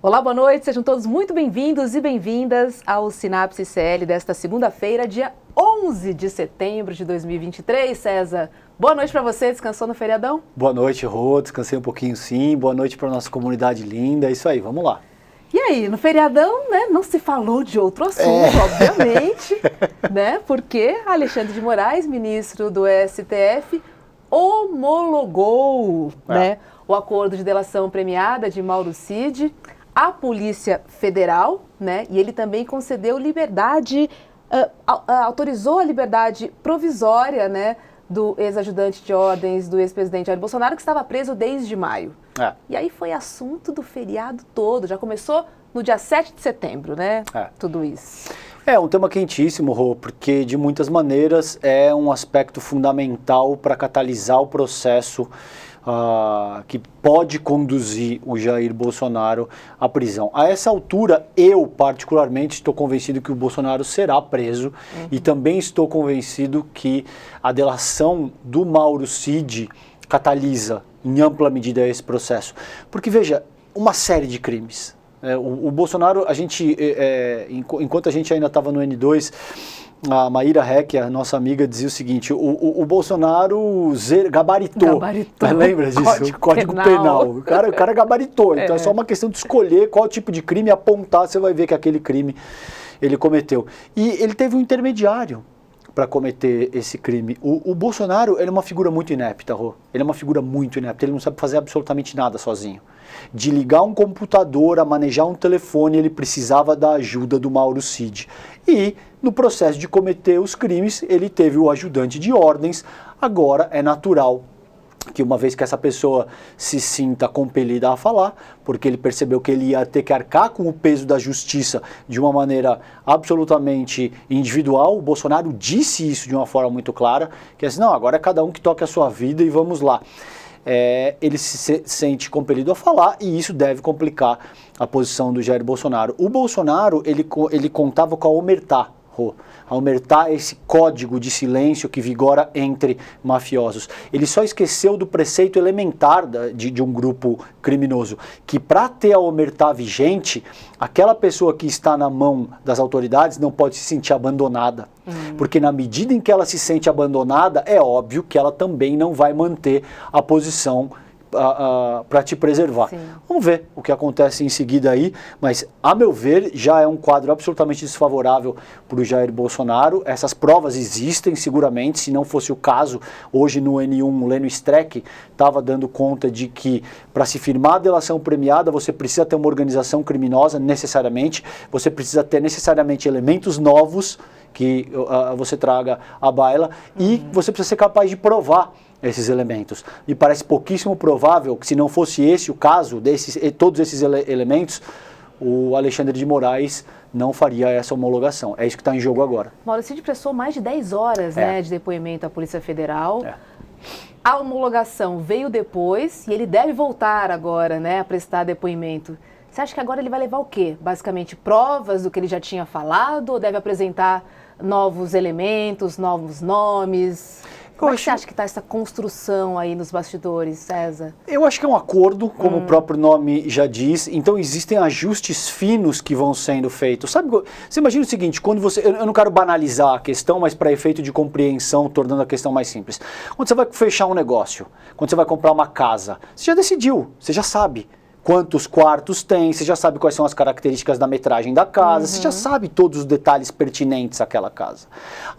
Olá, boa noite, sejam todos muito bem-vindos e bem-vindas ao Sinapse CL desta segunda-feira, dia 11 de setembro de 2023. César, boa noite para você, descansou no feriadão? Boa noite, Rô, descansei um pouquinho sim, boa noite para a nossa comunidade linda, é isso aí, vamos lá. E aí, no feriadão, né, não se falou de outro assunto, obviamente, né, porque Alexandre de Moraes, ministro do STF, homologou, né, o acordo de delação premiada de Mauro Cid à Polícia Federal, né, e ele também concedeu liberdade, autorizou a liberdade provisória, né, do ex-ajudante de ordens do ex-presidente Jair Bolsonaro, que estava preso desde maio. E aí foi assunto do feriado todo, já começou no dia 7 de setembro, né, tudo isso. É um tema quentíssimo, Rô, porque de muitas maneiras é um aspecto fundamental para catalisar o processo que pode conduzir o Jair Bolsonaro à prisão. A essa altura, eu particularmente estou convencido que o Bolsonaro será preso e também estou convencido que a delação do Mauro Cid catalisa em ampla medida esse processo. Porque, veja, uma série de crimes. O Bolsonaro, enquanto a gente ainda estava no N2, a Maíra Heck, a nossa amiga, dizia o seguinte, o Bolsonaro gabaritou. Lembra disso? O Código Penal. O cara gabaritou, então é só uma questão de escolher qual tipo de crime, apontar, você vai ver que aquele crime ele cometeu. E ele teve um intermediário para cometer esse crime. O Bolsonaro, ele é uma figura muito inepta, Rô. Ele é uma figura muito inepta, ele não sabe fazer absolutamente nada sozinho. De ligar um computador, a manejar um telefone, ele precisava da ajuda do Mauro Cid. E, no processo de cometer os crimes, ele teve o ajudante de ordens. Agora é natural que uma vez que essa pessoa se sinta compelida a falar, porque ele percebeu que ele ia ter que arcar com o peso da justiça de uma maneira absolutamente individual, o Bolsonaro disse isso de uma forma muito clara, que é assim, não, agora é cada um que toque a sua vida e vamos lá. Ele se sente compelido a falar e isso deve complicar a posição do Jair Bolsonaro. O Bolsonaro, ele contava com a omertá. A omertá é esse código de silêncio que vigora entre mafiosos. Ele só esqueceu do preceito elementar de um grupo criminoso, que para ter a omertá vigente, aquela pessoa que está na mão das autoridades não pode se sentir abandonada. Porque na medida em que ela se sente abandonada, é óbvio que ela também não vai manter a posição para te preservar. Sim. Vamos ver o que acontece em seguida aí, mas a meu ver já é um quadro absolutamente desfavorável para o Jair Bolsonaro. Essas provas existem seguramente, se não fosse o caso, hoje no N1 o Lênio Streck estava dando conta de que para se firmar a delação premiada você precisa ter uma organização criminosa necessariamente, você precisa ter necessariamente elementos novos que você traga à baila e você precisa ser capaz de provar esses elementos. Me parece pouquíssimo provável que se não fosse esse o caso, todos esses elementos, o Alexandre de Moraes não faria essa homologação. É isso que está em jogo agora. Mauro Cid prestou mais de 10 horas né, de depoimento à Polícia Federal. A homologação veio depois e ele deve voltar agora, né, a prestar depoimento. Você acha que agora ele vai levar o quê? Basicamente provas do que ele já tinha falado ou deve apresentar novos elementos, novos nomes? Como é que você acha que está essa construção aí nos bastidores, César? Eu acho que é um acordo, como o próprio nome já diz, então existem ajustes finos que vão sendo feitos. Sabe, você imagina o seguinte, quando você, eu não quero banalizar a questão, mas para efeito de compreensão, tornando a questão mais simples. Quando você vai fechar um negócio, quando você vai comprar uma casa, você já decidiu, você já sabe quantos quartos tem, você já sabe quais são as características da metragem da casa, você já sabe todos os detalhes pertinentes àquela casa.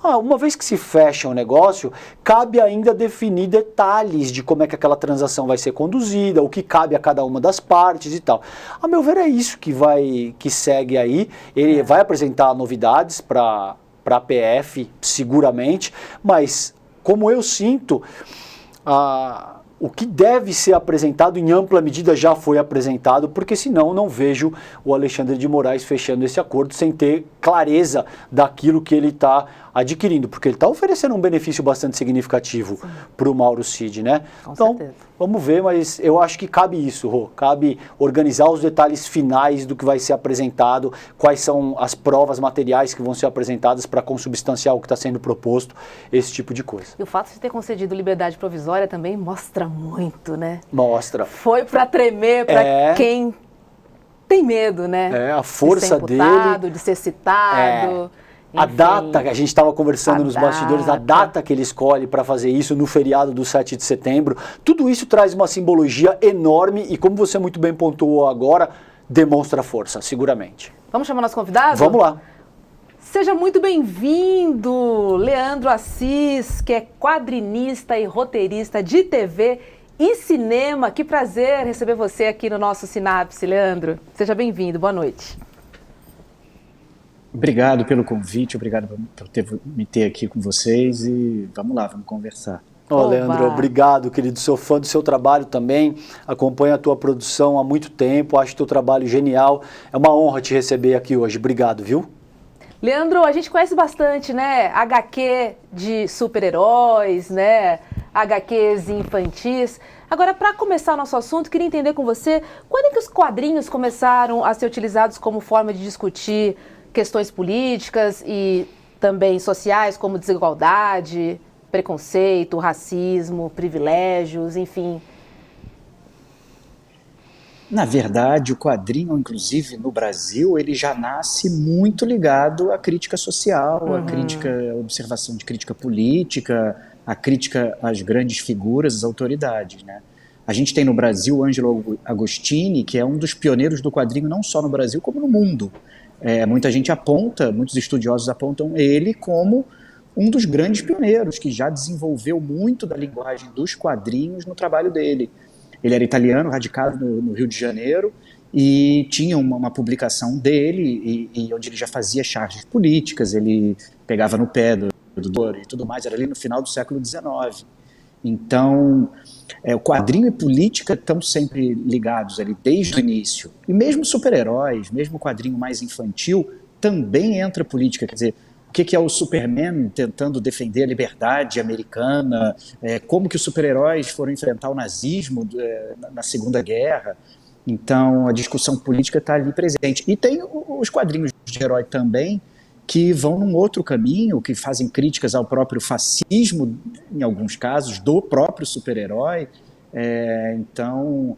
Uma vez que se fecha o negócio, cabe ainda definir detalhes de como é que aquela transação vai ser conduzida, o que cabe a cada uma das partes e tal. A meu ver é isso que segue aí, ele vai apresentar novidades para a PF, seguramente, mas como eu sinto, o que deve ser apresentado em ampla medida já foi apresentado, porque senão não vejo o Alexandre de Moraes fechando esse acordo sem ter clareza daquilo que ele está adquirindo, porque ele está oferecendo um benefício bastante significativo para o Mauro Cid, né? Então, vamos ver, mas eu acho que cabe isso, Rô, cabe organizar os detalhes finais do que vai ser apresentado, quais são as provas materiais que vão ser apresentadas para consubstanciar o que está sendo proposto, esse tipo de coisa. E o fato de ter concedido liberdade provisória também mostra muito, né? Mostra. Foi para tremer para quem tem medo, né? A força de ser imputado, dele... de ser citado... A Enfim, data, que a gente estava conversando nos bastidores, a data que ele escolhe para fazer isso no feriado do 7 de setembro, tudo isso traz uma simbologia enorme e, como você muito bem pontuou agora, demonstra força, seguramente. Vamos chamar nosso convidado? Vamos lá. Seja muito bem-vindo, Leandro Assis, que é quadrinista e roteirista de TV e cinema. Que prazer receber você aqui no nosso Sinapse, Leandro. Seja bem-vindo, boa noite. Obrigado pelo convite, obrigado por me ter aqui com vocês e vamos lá, vamos conversar. Leandro, obrigado, querido, sou fã do seu trabalho também, acompanho a tua produção há muito tempo, acho teu trabalho genial, é uma honra te receber aqui hoje, obrigado, viu? Leandro, a gente conhece bastante, né, HQ de super-heróis, né, HQs infantis. Agora, para começar o nosso assunto, queria entender com você, quando é que os quadrinhos começaram a ser utilizados como forma de discutir questões políticas e também sociais, como desigualdade, preconceito, racismo, privilégios, enfim? Na verdade, o quadrinho, inclusive no Brasil, ele já nasce muito ligado à crítica social, à crítica, à observação de crítica política, à crítica às grandes figuras, às autoridades, né? A gente tem no Brasil o Ângelo Agostini, que é um dos pioneiros do quadrinho, não só no Brasil, como no mundo. Muita gente aponta, muitos estudiosos apontam ele como um dos grandes pioneiros, que já desenvolveu muito da linguagem dos quadrinhos no trabalho dele. Ele era italiano, radicado no Rio de Janeiro, e tinha uma publicação dele, onde ele já fazia charges políticas, ele pegava no pé do e tudo mais, era ali no final do século XIX. Então, o quadrinho e política estão sempre ligados ali desde o início. E mesmo super-heróis, mesmo o quadrinho mais infantil, também entra política. Quer dizer, o que é o Superman tentando defender a liberdade americana, como que os super-heróis foram enfrentar o nazismo na Segunda Guerra. Então, a discussão política está ali presente. E tem os quadrinhos de herói também, que vão num outro caminho, que fazem críticas ao próprio fascismo, em alguns casos, do próprio super-herói. Então,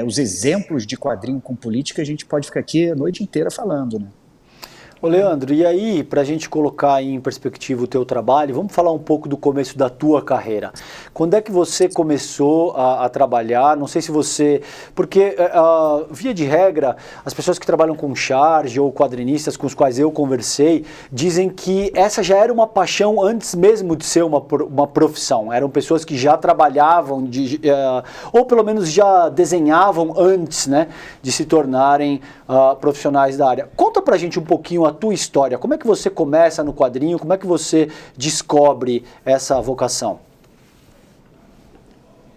os exemplos de quadrinho com política, a gente pode ficar aqui a noite inteira falando, né? Ô Leandro, e aí, para a gente colocar em perspectiva o teu trabalho, vamos falar um pouco do começo da tua carreira. Quando é que você começou a trabalhar? Não sei se você... Porque, via de regra, as pessoas que trabalham com charge ou quadrinistas com os quais eu conversei, dizem que essa já era uma paixão antes mesmo de ser uma profissão. Eram pessoas que já trabalhavam, ou pelo menos já desenhavam antes, né, de se tornarem profissionais da área. Conta pra gente um pouquinho a tua história. Como é que você começa no quadrinho? Como é que você descobre essa vocação?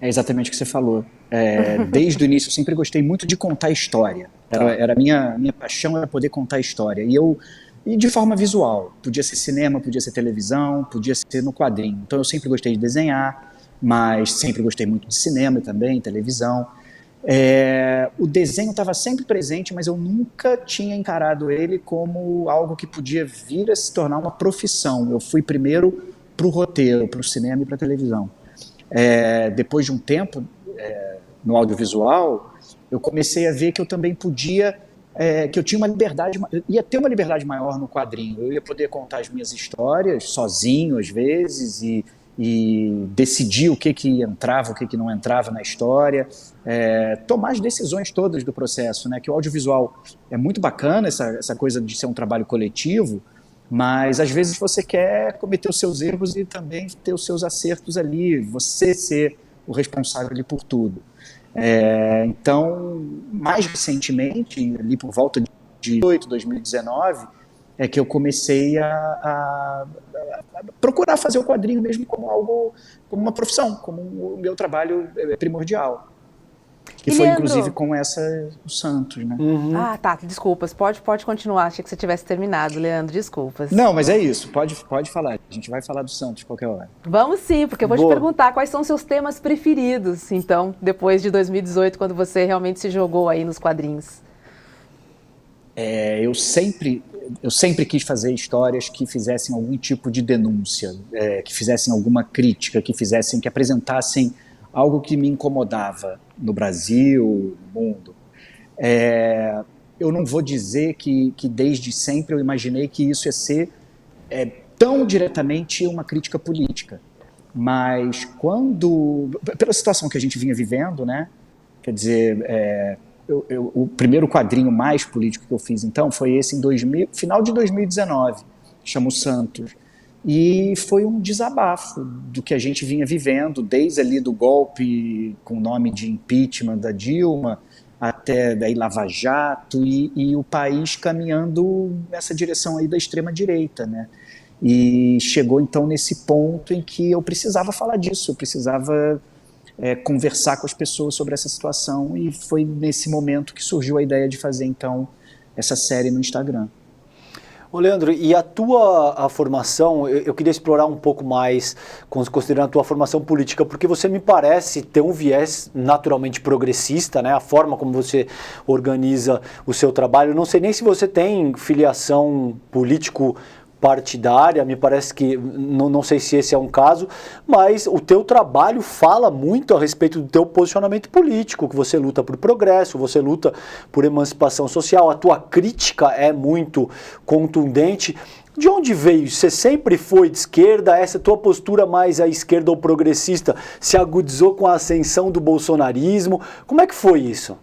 É exatamente o que você falou. Desde o início eu sempre gostei muito de contar história. Era minha paixão era poder contar história. E de forma visual. Podia ser cinema, podia ser televisão, podia ser no quadrinho. Então eu sempre gostei de desenhar, mas sempre gostei muito de cinema também, televisão. O desenho estava sempre presente, mas eu nunca tinha encarado ele como algo que podia vir a se tornar uma profissão. Eu fui primeiro para o roteiro, para o cinema e para a televisão. Depois de um tempo no audiovisual, eu comecei a ver que eu também podia, que eu tinha uma liberdade, ia ter uma liberdade maior no quadrinho. Eu ia poder contar as minhas histórias sozinho às vezes e decidir o que entrava, o que não entrava na história, tomar as decisões todas do processo, né? Que o audiovisual é muito bacana, essa coisa de ser um trabalho coletivo, mas às vezes você quer cometer os seus erros e também ter os seus acertos ali, você ser o responsável ali por tudo. Então, mais recentemente, ali por volta de 2019, é que eu comecei a procurar fazer o quadrinho mesmo como algo, como uma profissão, como o meu trabalho primordial. Que foi, Leandro, inclusive, com o Santos, né? Ah, tá, desculpas, pode continuar, achei que você tivesse terminado, Leandro, desculpas. Não, mas é isso, pode falar, a gente vai falar do Santos qualquer hora. Vamos sim, porque eu vou te perguntar quais são os seus temas preferidos, então, depois de 2018, quando você realmente se jogou aí nos quadrinhos. Eu sempre quis fazer histórias que fizessem algum tipo de denúncia, que fizessem alguma crítica, que apresentassem algo que me incomodava no Brasil, no mundo. Eu não vou dizer que desde sempre eu imaginei que isso ia ser tão diretamente uma crítica política. Mas pela situação que a gente vinha vivendo, né? Quer dizer, o primeiro quadrinho mais político que eu fiz, então, foi esse final de 2019, chama Santos. E foi um desabafo do que a gente vinha vivendo, desde ali do golpe com o nome de impeachment da Dilma, até daí Lava Jato, e o país caminhando nessa direção aí da extrema-direita, né? E chegou então nesse ponto em que eu precisava falar disso, eu precisava conversar com as pessoas sobre essa situação, e foi nesse momento que surgiu a ideia de fazer então essa série no Instagram. Ô Leandro, e a formação, eu queria explorar um pouco mais, considerando a tua formação política, porque você me parece ter um viés naturalmente progressista, né? A forma como você organiza o seu trabalho. Não sei nem se você tem filiação político-partidária, me parece que, não sei se esse é um caso, mas o teu trabalho fala muito a respeito do teu posicionamento político, que você luta por progresso, você luta por emancipação social, a tua crítica é muito contundente. De onde veio? Você sempre foi de esquerda? Essa tua postura mais à esquerda ou progressista se agudizou com a ascensão do bolsonarismo? Como é que foi isso?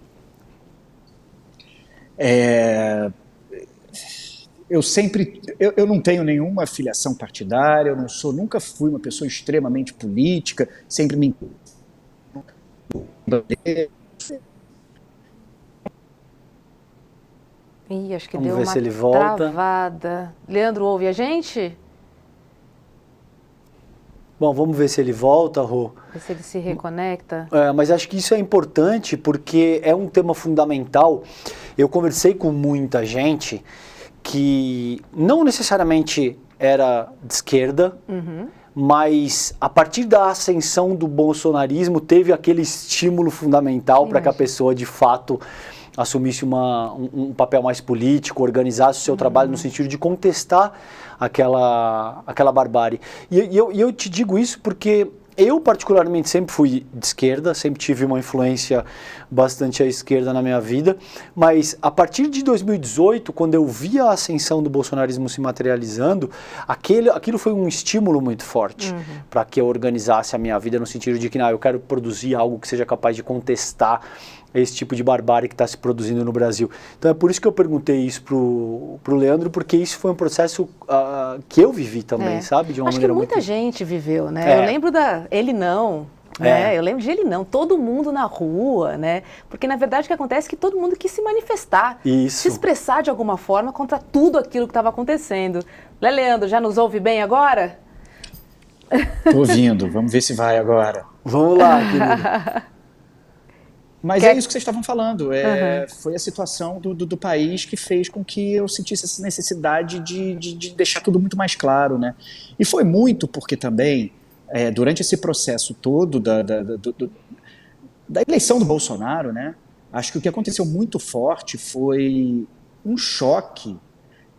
Eu não tenho nenhuma filiação partidária, nunca fui uma pessoa extremamente política, sempre me... Ih, acho que Vamos deu ver uma se ele volta. travada. Leandro, ouve a gente? Bom, vamos ver se ele volta, Rô. Ver se ele se reconecta. Mas acho que isso é importante porque é um tema fundamental. Eu conversei com muita gente que não necessariamente era de esquerda, mas a partir da ascensão do bolsonarismo teve aquele estímulo fundamental para que a pessoa de fato assumisse um papel mais político, organizasse o seu trabalho no sentido de contestar aquela barbárie. E eu te digo isso porque eu particularmente sempre fui de esquerda, sempre tive uma influência bastante à esquerda na minha vida, mas a partir de 2018, quando eu vi a ascensão do bolsonarismo se materializando, aquilo foi um estímulo muito forte para que eu organizasse a minha vida no sentido de que eu quero produzir algo que seja capaz de contestar esse tipo de barbárie que está se produzindo no Brasil. Então é por isso que eu perguntei isso pro Leandro, porque isso foi um processo que eu vivi também, sabe? De uma Acho maneira que muita muito... gente viveu, né? Eu lembro Ele Não, né? Eu lembro de Ele Não, todo mundo na rua, né? Porque na verdade o que acontece é que todo mundo quis se manifestar, se expressar de alguma forma contra tudo aquilo que estava acontecendo. Leandro, já nos ouve bem agora? Tô ouvindo, vamos ver se vai agora. Vamos lá, querido. Mas é isso que vocês estavam falando, foi a situação do país que fez com que eu sentisse essa necessidade de deixar tudo muito mais claro, né? E foi muito porque também, durante esse processo todo da eleição do Bolsonaro, né? Acho que o que aconteceu muito forte foi um choque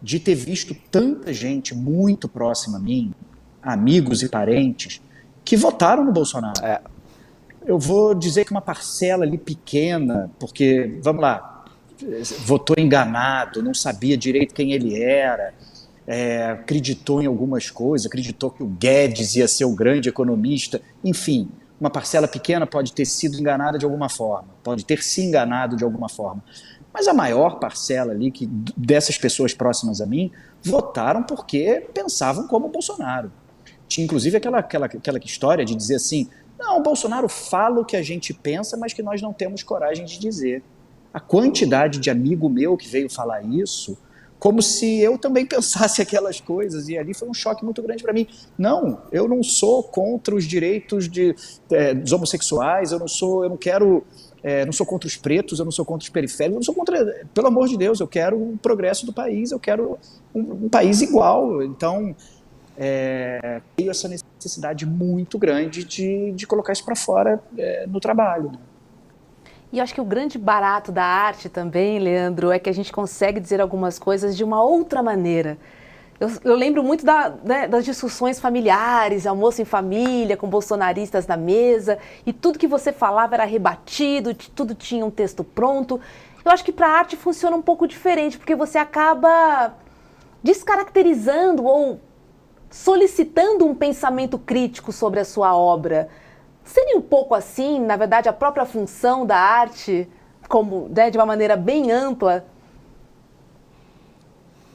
de ter visto tanta gente muito próxima a mim, amigos e parentes, que votaram no Bolsonaro. Eu vou dizer que uma parcela ali pequena, porque, vamos lá, votou enganado, não sabia direito quem ele era, acreditou em algumas coisas, acreditou que o Guedes ia ser o grande economista, enfim, uma parcela pequena pode ter sido enganada de alguma forma, pode ter se enganado de alguma forma. Mas a maior parcela ali, dessas pessoas próximas a mim, votaram porque pensavam como o Bolsonaro. Tinha inclusive aquela história de dizer assim, não, o Bolsonaro fala o que a gente pensa, mas que nós não temos coragem de dizer. A quantidade de amigo meu que veio falar isso, como se eu também pensasse aquelas coisas, e ali foi um choque muito grande para mim. Não, eu não sou contra os direitos dos homossexuais, eu não sou contra os pretos, eu não sou contra os periféricos, eu não sou contra, pelo amor de Deus, eu quero o progresso do país, eu quero um país igual. Então, veio essa necessidade muito grande de colocar isso para fora no trabalho. E eu acho que o grande barato da arte também, Leandro, é que a gente consegue dizer algumas coisas de uma outra maneira. Eu lembro muito das discussões familiares, almoço em família, com bolsonaristas na mesa, e tudo que você falava era rebatido, tudo tinha um texto pronto. Eu acho que para a arte funciona um pouco diferente, porque você acaba descaracterizando ou solicitando um pensamento crítico sobre a sua obra. Seria um pouco assim, na verdade, a própria função da arte, como, né, de uma maneira bem ampla?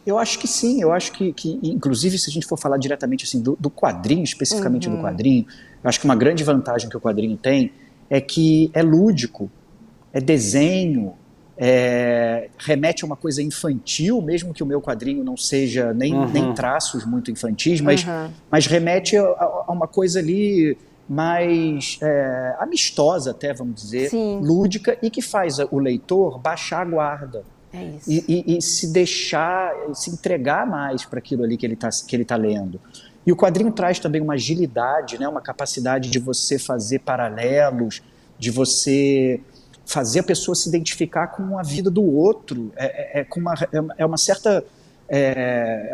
Eu acho que sim, eu acho que inclusive, se a gente for falar diretamente assim, do quadrinho, especificamente do quadrinho, eu acho que uma grande vantagem que o quadrinho tem é que é lúdico, é desenho, remete a uma coisa infantil, mesmo que o meu quadrinho não seja nem traços muito infantis, mas remete a uma coisa ali mais amistosa até, vamos dizer, Sim. lúdica, e que faz o leitor baixar a guarda. É isso. E se deixar, se entregar mais para aquilo ali que ele tá lendo. E o quadrinho traz também uma agilidade, né, uma capacidade de você fazer paralelos, de você fazer a pessoa se identificar com a vida do outro. É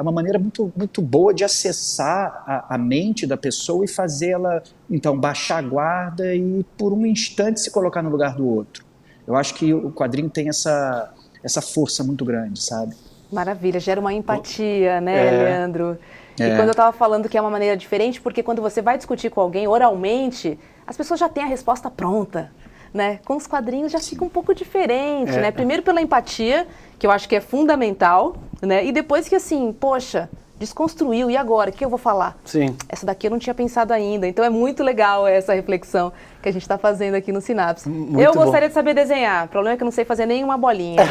uma maneira muito, muito boa de acessar a mente da pessoa e fazê-la, então, baixar a guarda e, por um instante, se colocar no lugar do outro. Eu acho que o quadrinho tem essa força muito grande, sabe? Maravilha, gera uma empatia, né, Leandro? E quando eu estava falando que é uma maneira diferente, porque quando você vai discutir com alguém oralmente, as pessoas já têm a resposta pronta, né? Com os quadrinhos já fica um pouco diferente, né? Primeiro pela empatia, que eu acho que é fundamental, né? E depois que assim, poxa, desconstruiu, e agora? O que eu vou falar? Sim. Essa daqui eu não tinha pensado ainda. Então é muito legal essa reflexão que a gente está fazendo aqui no Sinapse. Eu gostaria de saber desenhar, o problema é que eu não sei fazer nenhuma bolinha.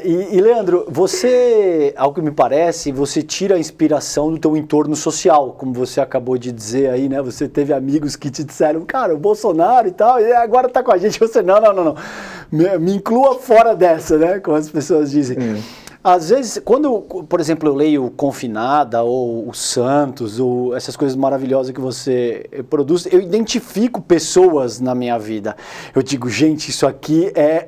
E Leandro, você, ao que me parece, você tira a inspiração do teu entorno social, como você acabou de dizer aí, né? Você teve amigos que te disseram, cara, o Bolsonaro e tal, e agora tá com a gente. Você, não. Me inclua fora dessa, né? Como as pessoas dizem. Às vezes, quando, por exemplo, eu leio Confinada ou o Santos, ou essas coisas maravilhosas que você produz, eu identifico pessoas na minha vida. Eu digo, gente, isso aqui é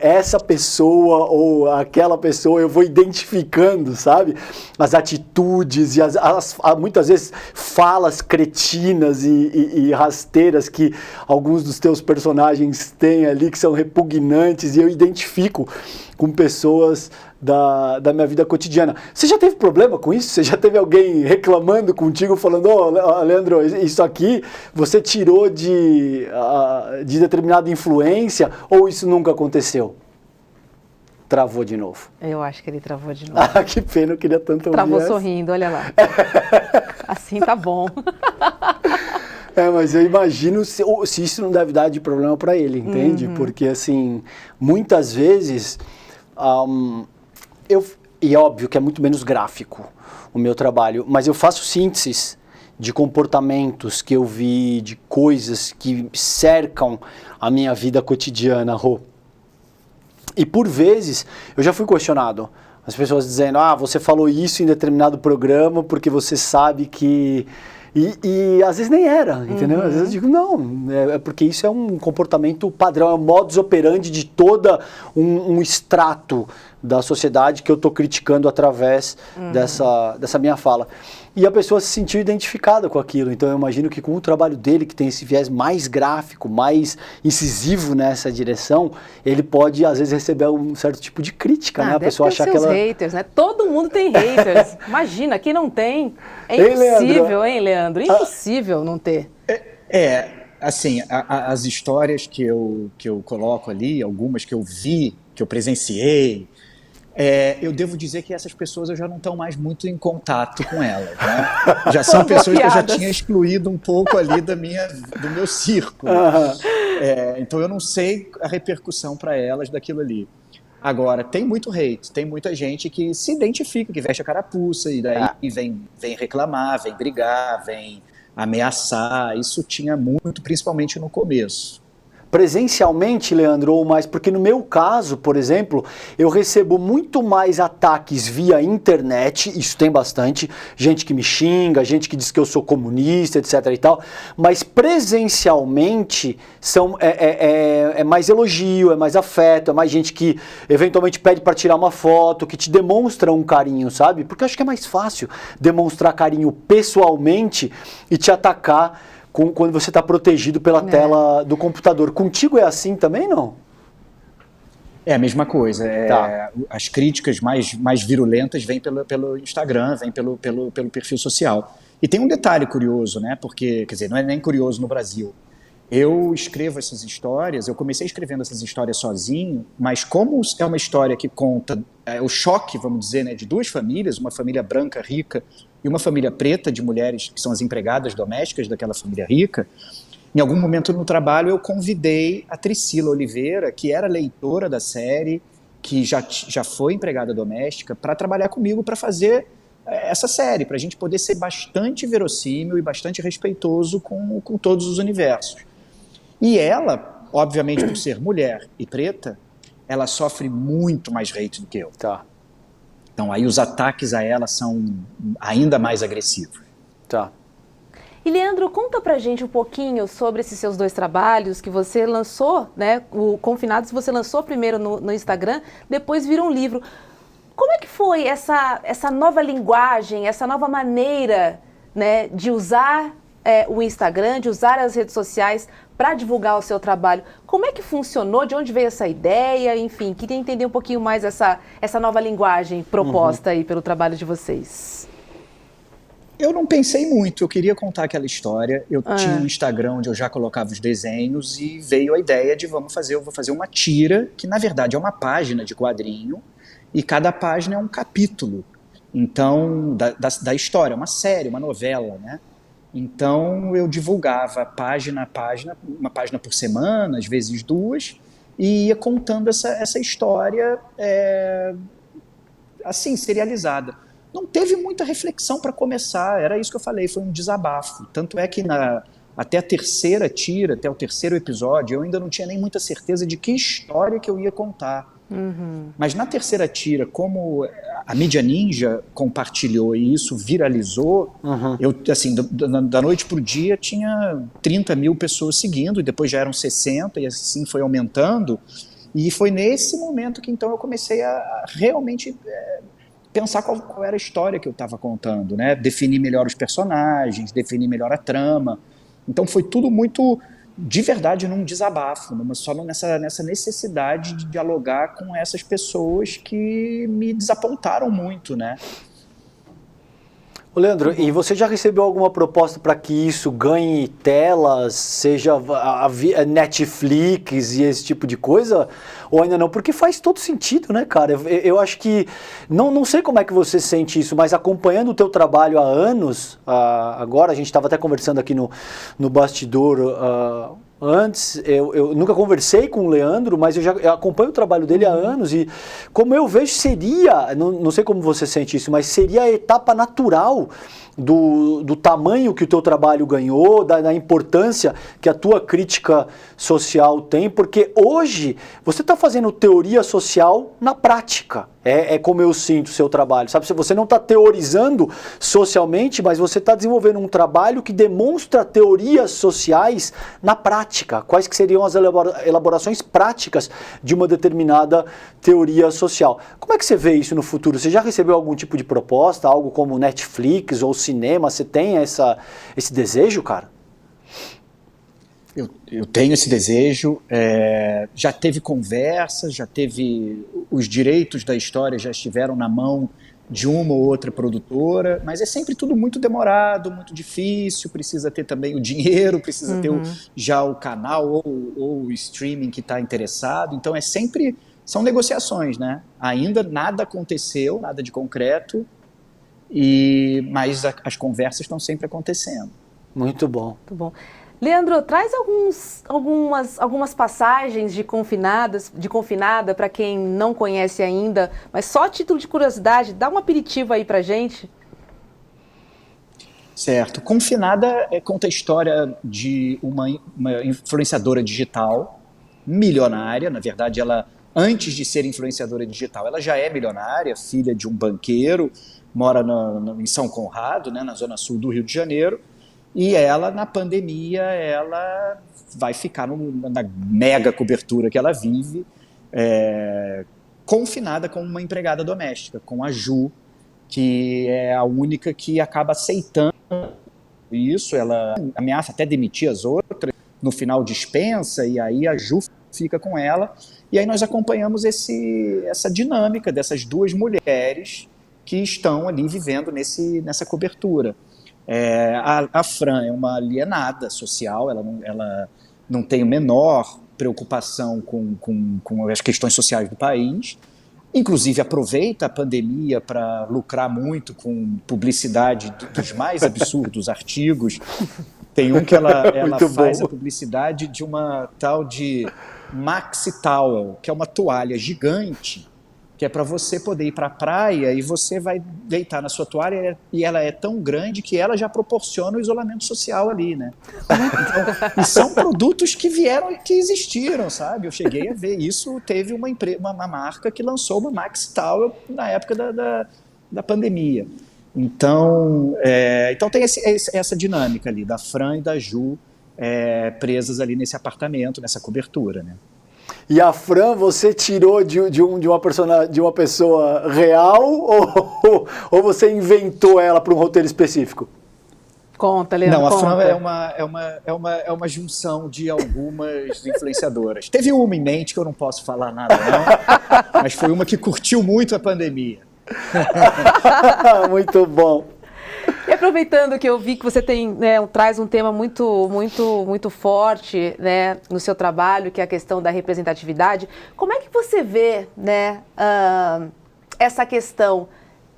essa pessoa ou aquela pessoa, eu vou identificando, sabe? As atitudes e muitas vezes falas cretinas e rasteiras que alguns dos teus personagens têm ali, que são repugnantes, e eu identifico com pessoas da minha vida cotidiana. Você já teve problema com isso? Você já teve alguém reclamando contigo, falando, Leandro, isso aqui você tirou de determinada influência, ou isso nunca aconteceu? Travou de novo. Eu acho que ele travou de novo. Que pena, eu queria tanto ouvir. Travou sorrindo, olha lá. Assim tá bom. Mas eu imagino se isso não deve dar de problema para ele, entende? Porque, assim, muitas vezes, e é óbvio que é muito menos gráfico o meu trabalho, mas eu faço sínteses de comportamentos que eu vi, de coisas que cercam a minha vida cotidiana, Rô. E por vezes, eu já fui questionado, as pessoas dizendo, você falou isso em determinado programa porque você sabe que... E às vezes nem era, entendeu? Às vezes eu digo, não, é porque isso é um comportamento padrão, é um modus operandi de toda um extrato da sociedade que eu estou criticando através dessa minha fala. E a pessoa se sentiu identificada com aquilo, então eu imagino que com o trabalho dele, que tem esse viés mais gráfico, mais incisivo nessa direção, ele pode às vezes receber um certo tipo de crítica, né? A pessoa achar que ela... haters, né? Todo mundo tem haters. Imagina, quem não tem? É impossível, hein, Leandro? Impossível não ter. Assim, as histórias que eu coloco ali, algumas que eu vi, que eu presenciei, eu devo dizer que essas pessoas eu já não estou mais muito em contato com elas, né? Já são pessoas que eu já tinha excluído um pouco ali do meu círculo. Então eu não sei a repercussão para elas daquilo ali. Agora, tem muito hate, tem muita gente que se identifica, que veste a carapuça e daí vem reclamar, vem brigar, vem ameaçar. Isso tinha muito, principalmente no começo. Presencialmente, Leandro, ou mais, porque no meu caso, por exemplo, eu recebo muito mais ataques via internet, isso tem bastante, gente que me xinga, gente que diz que eu sou comunista, etc e tal, mas presencialmente é mais elogio, é mais afeto, é mais gente que eventualmente pede para tirar uma foto, que te demonstra um carinho, sabe? Porque eu acho que é mais fácil demonstrar carinho pessoalmente e te atacar quando você está protegido pela tela do computador. Contigo é assim também, não? É a mesma coisa. Tá. As críticas mais virulentas vêm pelo Instagram, vêm pelo perfil social. E tem um detalhe curioso, né? Porque, quer dizer, não é nem curioso no Brasil. Eu escrevo essas histórias, eu comecei escrevendo essas histórias sozinho, mas como é uma história que conta o choque, vamos dizer, né, de duas famílias, uma família branca rica e uma família preta de mulheres que são as empregadas domésticas daquela família rica, em algum momento no trabalho eu convidei a Tricila Oliveira, que era leitora da série, que já foi empregada doméstica, para trabalhar comigo para fazer essa série, para a gente poder ser bastante verossímil e bastante respeitoso com todos os universos. E ela, obviamente, por ser mulher e preta, ela sofre muito mais hate do que eu. Tá. Então aí os ataques a ela são ainda mais agressivos. Tá. E Leandro, conta pra gente um pouquinho sobre esses seus dois trabalhos que você lançou, né? O Confinados você lançou primeiro no Instagram, depois virou um livro. Como é que foi essa nova linguagem, essa nova maneira, né, de usar o Instagram, de usar as redes sociais para divulgar o seu trabalho? Como é que funcionou? De onde veio essa ideia? Enfim, queria entender um pouquinho mais essa nova linguagem proposta aí pelo trabalho de vocês. Eu não pensei muito, eu queria contar aquela história. Eu tinha um Instagram onde eu já colocava os desenhos e veio a ideia de eu vou fazer uma tira, que na verdade é uma página de quadrinho, e cada página é um capítulo, então, da história, uma série, uma novela, né? Então eu divulgava página a página, uma página por semana, às vezes duas, e ia contando essa história assim, serializada. Não teve muita reflexão para começar, era isso que eu falei, foi um desabafo. Tanto é que até a terceira tira, até o terceiro episódio, eu ainda não tinha nem muita certeza de que história que eu ia contar. Mas na terceira tira, como a mídia ninja compartilhou e isso viralizou, eu, assim, da noite para o dia tinha 30 mil pessoas seguindo, e depois já eram 60, e assim foi aumentando. E foi nesse momento que então eu comecei a realmente pensar qual era a história que eu estava contando, né? Definir melhor os personagens, definir melhor a trama. Então foi tudo muito, de verdade, num desabafo, só nessa necessidade de dialogar com essas pessoas que me desapontaram muito, né? Ô Leandro, e você já recebeu alguma proposta para que isso ganhe telas, seja a Netflix e esse tipo de coisa? Ou ainda não? Porque faz todo sentido, né, cara? Eu acho que, não sei como é que você sente isso, mas acompanhando o teu trabalho há anos, agora a gente estava até conversando aqui no bastidor antes, eu nunca conversei com o Leandro, mas eu acompanho o trabalho dele há anos e como eu vejo seria, não sei como você sente isso, mas seria a etapa natural do tamanho que o teu trabalho ganhou, da importância que a tua crítica social tem, porque hoje você está fazendo teoria social na prática. É como eu sinto o seu trabalho, sabe? Você não está teorizando socialmente, mas você está desenvolvendo um trabalho que demonstra teorias sociais na prática. Quais que seriam as elaborações práticas de uma determinada teoria social. Como é que você vê isso no futuro? Você já recebeu algum tipo de proposta, algo como Netflix ou cinema? Você tem esse desejo, cara? Eu tenho esse desejo, já teve conversas, já teve os direitos da história, já estiveram na mão de uma ou outra produtora, mas é sempre tudo muito demorado, muito difícil, precisa ter também o dinheiro, precisa ter já o canal ou o streaming que está interessado, então são negociações, né? Ainda nada aconteceu, nada de concreto, mas as conversas estão sempre acontecendo. Muito bom. Muito bom. Leandro, traz algumas passagens de Confinada para quem não conhece ainda, mas só a título de curiosidade, dá um aperitivo aí pra gente. Certo. Confinada conta a história de uma influenciadora digital milionária. Na verdade, ela, antes de ser influenciadora digital, ela já é milionária, filha de um banqueiro, mora em São Conrado, né, na zona sul do Rio de Janeiro. E ela, na pandemia, ela vai ficar na mega cobertura que ela vive, confinada com uma empregada doméstica, com a Ju, que é a única que acaba aceitando isso, ela ameaça até demitir as outras, no final dispensa, e aí a Ju fica com ela, e aí nós acompanhamos essa dinâmica dessas duas mulheres que estão ali vivendo nessa cobertura. A Fran é uma alienada social, ela não tem a menor preocupação com as questões sociais do país, inclusive aproveita a pandemia para lucrar muito com publicidade dos mais absurdos artigos. Tem um que ela faz a publicidade de uma tal de Maxi Towel, que é uma toalha gigante, que é para você poder ir para a praia e você vai deitar na sua toalha e ela é tão grande que ela já proporciona o isolamento social ali, né? Então, e são produtos que existiram, sabe? Eu cheguei a ver isso, teve uma marca que lançou uma Maxi Towel na época da pandemia. Então tem essa dinâmica ali, da Fran e da Ju presas ali nesse apartamento, nessa cobertura, né? E a Fran você tirou de uma pessoa real ou você inventou ela para um roteiro específico? Conta, Leandro. Não, a Fran é uma junção de algumas influenciadoras. Teve uma em mente que eu não posso falar nada não, mas foi uma que curtiu muito a pandemia. Muito bom. E aproveitando que eu vi que você traz um tema muito, muito, muito forte, né, no seu trabalho, que é a questão da representatividade, como é que você vê, né, essa questão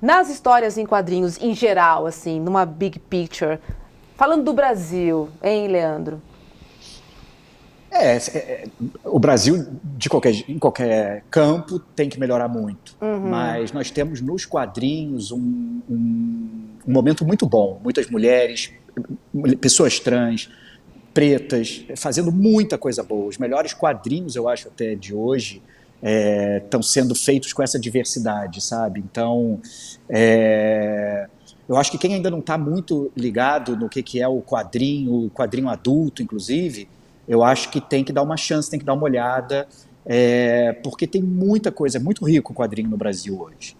nas histórias em quadrinhos em geral, assim, numa big picture, falando do Brasil, hein, Leandro? O Brasil, em qualquer campo, tem que melhorar muito. Mas nós temos nos quadrinhos um momento muito bom. Muitas mulheres, pessoas trans, pretas, fazendo muita coisa boa. Os melhores quadrinhos, eu acho, até de hoje, estão sendo feitos com essa diversidade, sabe? Então, eu acho que quem ainda não está muito ligado no que é o quadrinho adulto, inclusive, eu acho que tem que dar uma chance, tem que dar uma olhada, porque tem muita coisa, é muito rico o quadrinho no Brasil hoje.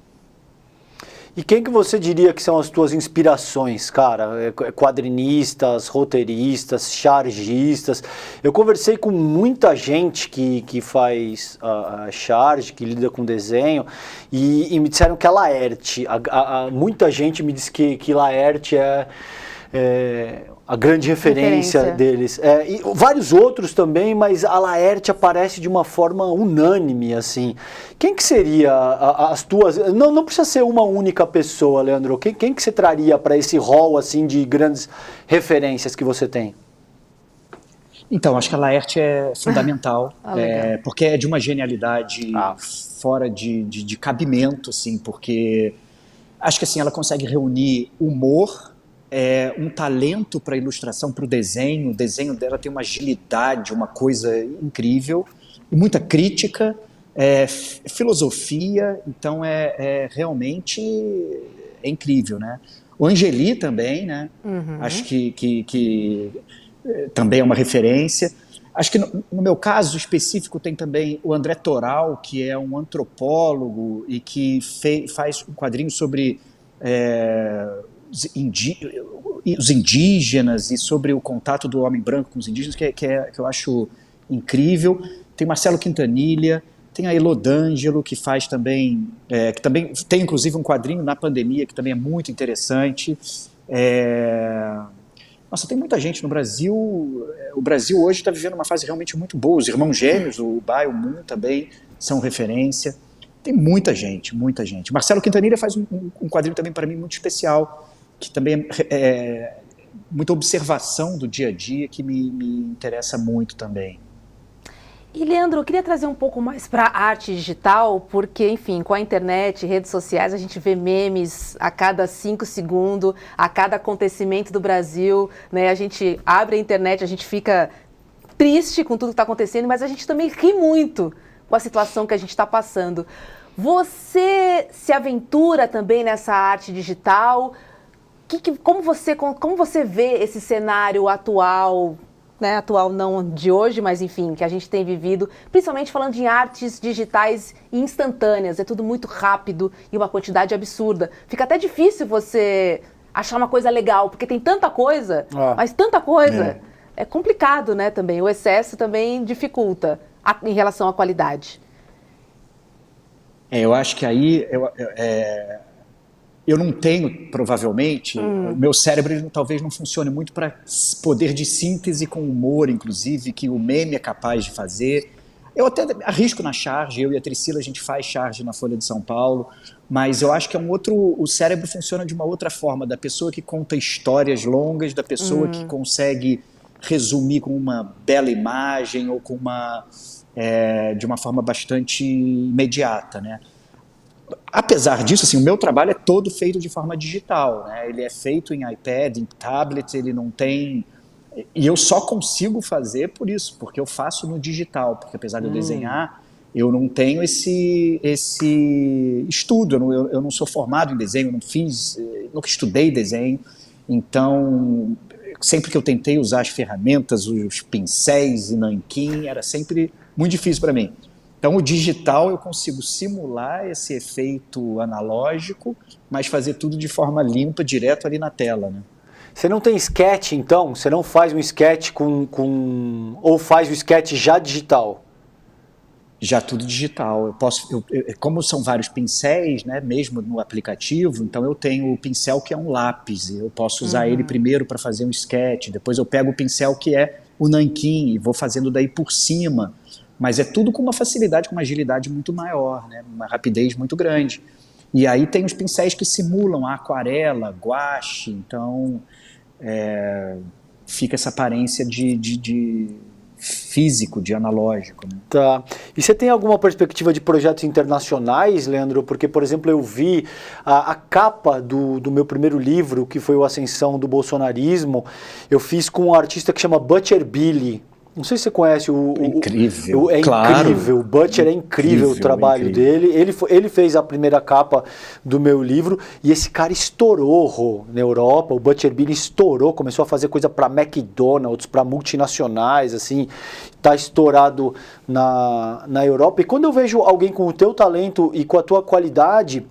E quem que você diria que são as tuas inspirações, cara? Quadrinistas, roteiristas, chargistas. Eu conversei com muita gente que faz charge, que lida com desenho, e me disseram que a Laerte, muita gente me disse que Laerte é a grande referência deles. E vários outros também, mas a Laerte aparece de uma forma unânime, assim. Quem que seria as tuas... Não precisa ser uma única pessoa, Leandro. Quem que você traria para esse rol, assim, de grandes referências que você tem? Então, acho que a Laerte é fundamental, porque é de uma genialidade fora de cabimento, assim, porque acho que assim, ela consegue reunir humor, um talento para ilustração, para o desenho dela tem uma agilidade, uma coisa incrível, e muita crítica, filosofia, então realmente incrível, né? O Angeli também, né? Acho que também é uma referência. Acho que no meu caso específico tem também o André Toral, que é um antropólogo e que faz um quadrinho sobre os indígenas e sobre o contato do homem branco com os indígenas, que eu acho incrível. Tem Marcelo Quintanilha, tem a Elô D'Angelo, que faz também, que também tem inclusive um quadrinho na pandemia, que também é muito interessante. Nossa, tem muita gente no Brasil. O Brasil hoje está vivendo uma fase realmente muito boa. Os irmãos gêmeos, o Bai, o Moon também são referência. Tem muita gente, muita gente. Marcelo Quintanilha faz um quadrinho também para mim muito especial, que também é muita observação do dia a dia, que me interessa muito também. E, Leandro, eu queria trazer um pouco mais para a arte digital, porque, enfim, com a internet, redes sociais, a gente vê memes a cada 5 segundos, a cada acontecimento do Brasil, né? A gente abre a internet, a gente fica triste com tudo que está acontecendo, mas a gente também ri muito com a situação que a gente está passando. Você se aventura também nessa arte digital? Como você vê esse cenário atual, né? Atual não de hoje, mas enfim, que a gente tem vivido, principalmente falando de artes digitais instantâneas, é tudo muito rápido e uma quantidade absurda. Fica até difícil você achar uma coisa legal, porque tem tanta coisa, mas tanta coisa. É complicado, né, também. O excesso também dificulta em relação à qualidade. Eu acho que aí eu não tenho, provavelmente, o meu cérebro ele, talvez não funcione muito para poder de síntese com humor, inclusive, que o meme é capaz de fazer. Eu até arrisco na charge, eu e a Tricila, a gente faz charge na Folha de São Paulo, mas eu acho que o cérebro funciona de uma outra forma, da pessoa que conta histórias longas, da pessoa que consegue resumir com uma bela imagem ou com de uma forma bastante imediata, né? Apesar disso, assim, o meu trabalho é todo feito de forma digital, né? Ele é feito em iPad, em tablet, ele não tem... E eu só consigo fazer por isso, porque eu faço no digital, porque apesar de eu desenhar, eu não tenho esse estudo, eu não sou formado em desenho, nunca estudei desenho, então sempre que eu tentei usar as ferramentas, os pincéis e nanquim, era sempre muito difícil para mim. Então o digital eu consigo simular esse efeito analógico, mas fazer tudo de forma limpa, direto ali na tela, né? Você não tem sketch, então? Você não faz um sketch ou faz o sketch já digital? Já tudo digital. Como são vários pincéis, né, mesmo no aplicativo, então eu tenho o pincel que é um lápis, eu posso usar ele primeiro para fazer um sketch, depois eu pego o pincel que é o nanquim e vou fazendo daí por cima. Mas é tudo com uma facilidade, com uma agilidade muito maior, né, uma rapidez muito grande. E aí tem os pincéis que simulam a aquarela, guache, então fica essa aparência de físico, de analógico, né? Tá. E você tem alguma perspectiva de projetos internacionais, Leandro? Porque, por exemplo, eu vi a capa do meu primeiro livro, que foi o Ascensão do Bolsonarismo, eu fiz com um artista que chama Butcher Billy. Não sei se você conhece incrível. É claro. incrível, o Butcher é incrível o trabalho dele. Ele fez a primeira capa do meu livro e esse cara estourou na Europa. O Butcher Billy estourou, começou a fazer coisa para McDonald's, para multinacionais, assim, tá estourado na Europa. E quando eu vejo alguém com o teu talento e com a tua qualidade,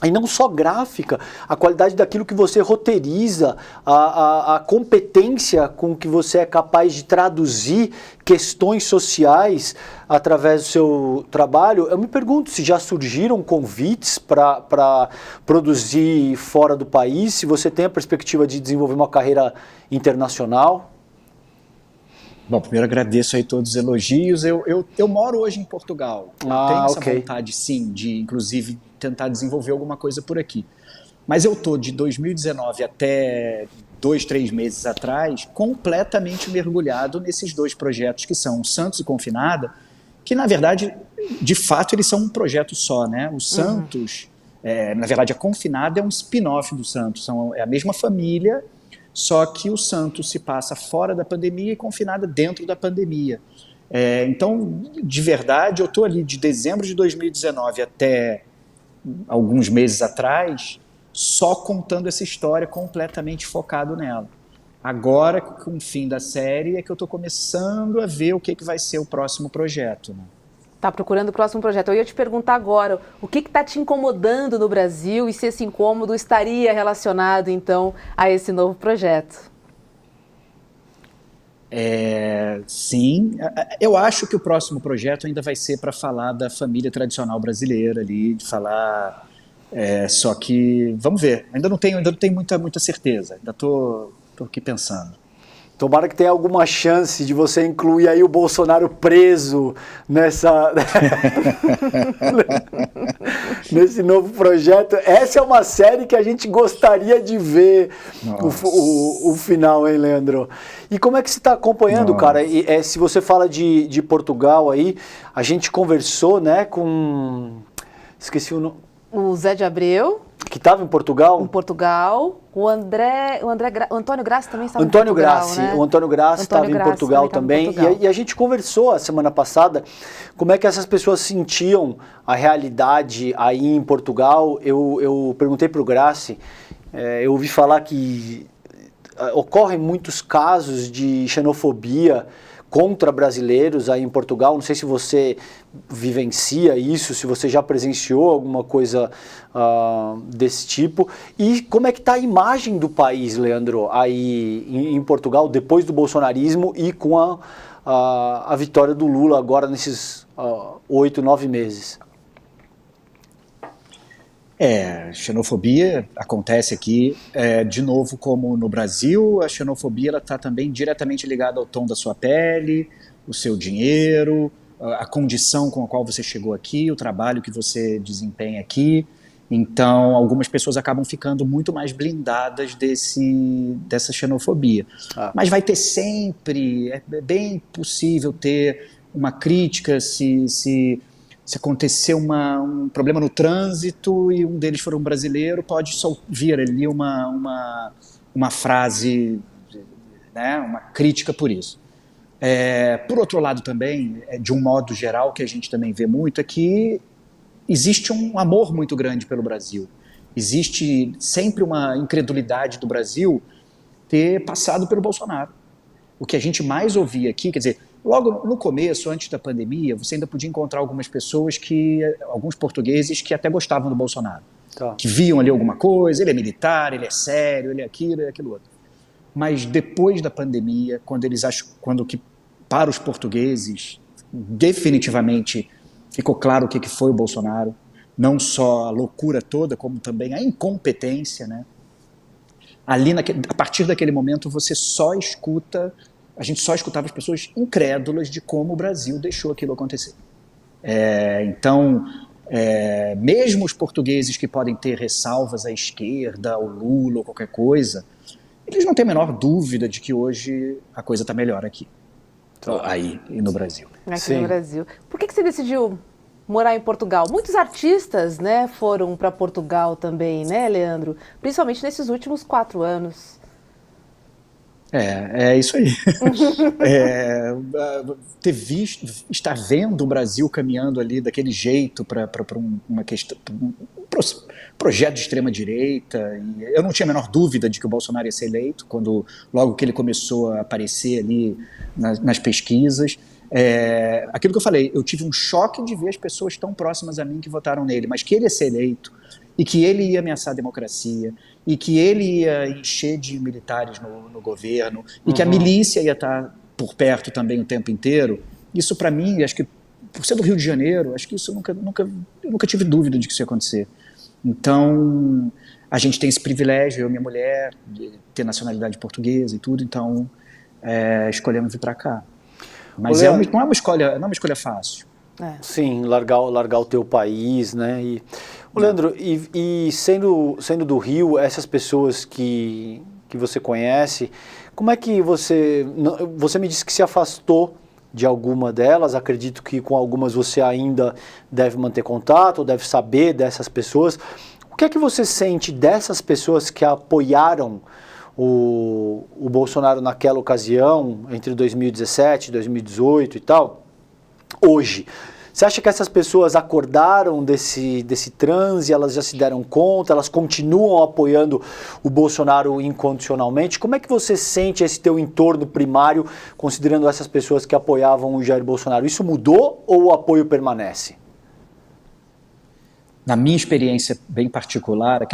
e não só gráfica, a qualidade daquilo que você roteiriza, a competência com que você é capaz de traduzir questões sociais através do seu trabalho, eu me pergunto se já surgiram convites para produzir fora do país, se você tem a perspectiva de desenvolver uma carreira internacional. Bom, primeiro agradeço aí todos os elogios. Eu moro hoje em Portugal. Tenho essa vontade, sim, de inclusive tentar desenvolver alguma coisa por aqui. Mas eu estou de 2019 até 2-3 meses atrás completamente mergulhado nesses dois projetos que são Santos e Confinada, que na verdade, de fato, eles são um projeto só, né? O Santos, na verdade, a Confinada é um spin-off do Santos, é a mesma família, só que o Santos se passa fora da pandemia e Confinada dentro da pandemia. Então, de verdade, eu estou ali de dezembro de 2019 até alguns meses atrás, só contando essa história, completamente focado nela. Agora, com o fim da série, é que eu estou começando a ver o que vai ser o próximo projeto, né? Está procurando o próximo projeto. Eu ia te perguntar agora, o que está te incomodando no Brasil e se esse incômodo estaria relacionado, então, a esse novo projeto? Sim, eu acho que o próximo projeto ainda vai ser para falar da família tradicional brasileira ali, de falar, só que, vamos ver, ainda não tenho muita certeza, ainda estou aqui pensando. Tomara que tenha alguma chance de você incluir aí o Bolsonaro preso nesse novo projeto. Essa é uma série que a gente gostaria de ver o final, hein, Leandro? E como é que você está acompanhando, cara? Se você fala de Portugal aí, a gente conversou, né, com... Esqueci o nome. O Zé de Abreu. Que estava em Portugal? Em Portugal. O Antônio Grassi também estava em Portugal, né? O Antônio Grassi estava em Portugal também. E a gente conversou a semana passada como é que essas pessoas sentiam a realidade aí em Portugal. Eu perguntei para o Grassi, eu ouvi falar que ocorrem muitos casos de xenofobia contra brasileiros aí em Portugal. Não sei se você vivencia isso, se você já presenciou alguma coisa desse tipo. E como é que está a imagem do país, Leandro, aí em Portugal, depois do bolsonarismo e com a vitória do Lula agora nesses 8, 9 meses? Xenofobia acontece aqui, de novo, como no Brasil, a xenofobia está também diretamente ligada ao tom da sua pele, o seu dinheiro, a condição com a qual você chegou aqui, o trabalho que você desempenha aqui. Então, algumas pessoas acabam ficando muito mais blindadas dessa xenofobia. Mas vai ter sempre, é bem possível ter uma crítica se acontecer um problema no trânsito e um deles for um brasileiro, pode só vir ali uma frase, né, uma crítica por isso. Por outro lado também, de um modo geral, que a gente também vê muito, é que existe um amor muito grande pelo Brasil. Existe sempre uma incredulidade do Brasil ter passado pelo Bolsonaro. O que a gente mais ouvia aqui, quer dizer, logo no começo, antes da pandemia, você ainda podia encontrar algumas pessoas alguns portugueses que até gostavam do Bolsonaro. Tá. Que viam ali alguma coisa, ele é militar, ele é sério, ele é aquilo, ele é aquilo outro. Mas depois da pandemia, quando que para os portugueses definitivamente ficou claro o que foi o Bolsonaro, não só a loucura toda, como também a incompetência, né? Ali, a partir daquele momento, a gente só escutava as pessoas incrédulas de como o Brasil deixou aquilo acontecer. Então, mesmo os portugueses que podem ter ressalvas à esquerda, ao Lula ou qualquer coisa, eles não têm a menor dúvida de que hoje a coisa está melhor aqui. Aí, e no Brasil. Aqui no Brasil. Por que você decidiu morar em Portugal? Muitos artistas, né, foram para Portugal também, né, Leandro? Principalmente nesses últimos 4 anos. É isso aí. Estar vendo o Brasil caminhando ali daquele jeito para uma questão, um projeto de extrema direita. Eu não tinha a menor dúvida de que o Bolsonaro ia ser eleito logo que ele começou a aparecer ali nas pesquisas. Aquilo que eu falei, eu tive um choque de ver as pessoas tão próximas a mim que votaram nele, mas que ele ia ser eleito e que ele ia ameaçar a democracia e que ele ia encher de militares no governo e que a milícia ia estar por perto também o tempo inteiro. Isso, para mim, acho que por ser do Rio de Janeiro, acho que isso eu nunca tive dúvida de que isso ia acontecer. Então, a gente tem esse privilégio, eu e minha mulher, de ter nacionalidade portuguesa e tudo, então escolhemos vir para cá. Mas não é uma escolha fácil. Sim, largar o teu país, né? Leandro, e sendo do Rio, essas pessoas que você conhece, como é que você me disse que se afastou de alguma delas, acredito que com algumas você ainda deve manter contato, deve saber dessas pessoas. O que é que você sente dessas pessoas que apoiaram o Bolsonaro naquela ocasião, entre 2017 e 2018 e tal, hoje? Você acha que essas pessoas acordaram desse transe, elas já se deram conta, elas continuam apoiando o Bolsonaro incondicionalmente? Como é que você sente esse teu entorno primário, considerando essas pessoas que apoiavam o Jair Bolsonaro? Isso mudou ou o apoio permanece? Na minha experiência bem particular,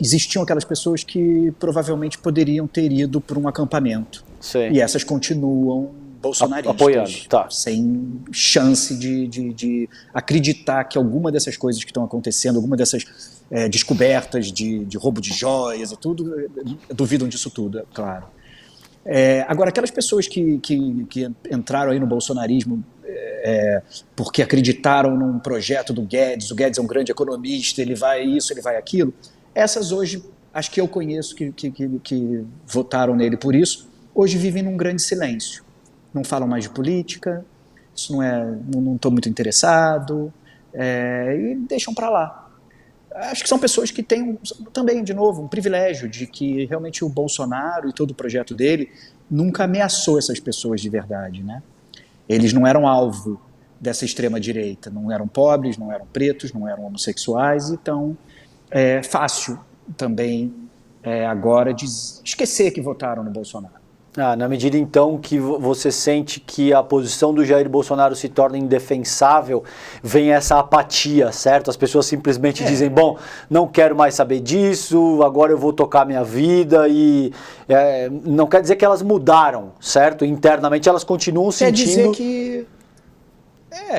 existiam aquelas pessoas que provavelmente poderiam ter ido para um acampamento. Sim. E essas continuam bolsonaristas, apoiando, tá. Sem chance de acreditar que alguma dessas coisas que estão acontecendo, alguma dessas descobertas de roubo de joias e tudo, duvidam disso tudo, é claro. Agora, aquelas pessoas que entraram aí no bolsonarismo porque acreditaram num projeto do Guedes, o Guedes é um grande economista, ele vai isso, ele vai aquilo, essas hoje, acho que eu conheço que votaram nele por isso, hoje vivem num grande silêncio. Não falam mais de política, isso não estou muito interessado, e deixam para lá. Acho que são pessoas que têm também, de novo, um privilégio de que realmente o Bolsonaro e todo o projeto dele nunca ameaçou essas pessoas de verdade, né? Eles não eram alvo dessa extrema-direita, não eram pobres, não eram pretos, não eram homossexuais, então é fácil também agora de esquecer que votaram no Bolsonaro. Na medida, então, que você sente que a posição do Jair Bolsonaro se torna indefensável, vem essa apatia, certo? As pessoas simplesmente dizem, bom, não quero mais saber disso, agora eu vou tocar minha vida e... não quer dizer que elas mudaram, certo? Internamente elas continuam sentindo...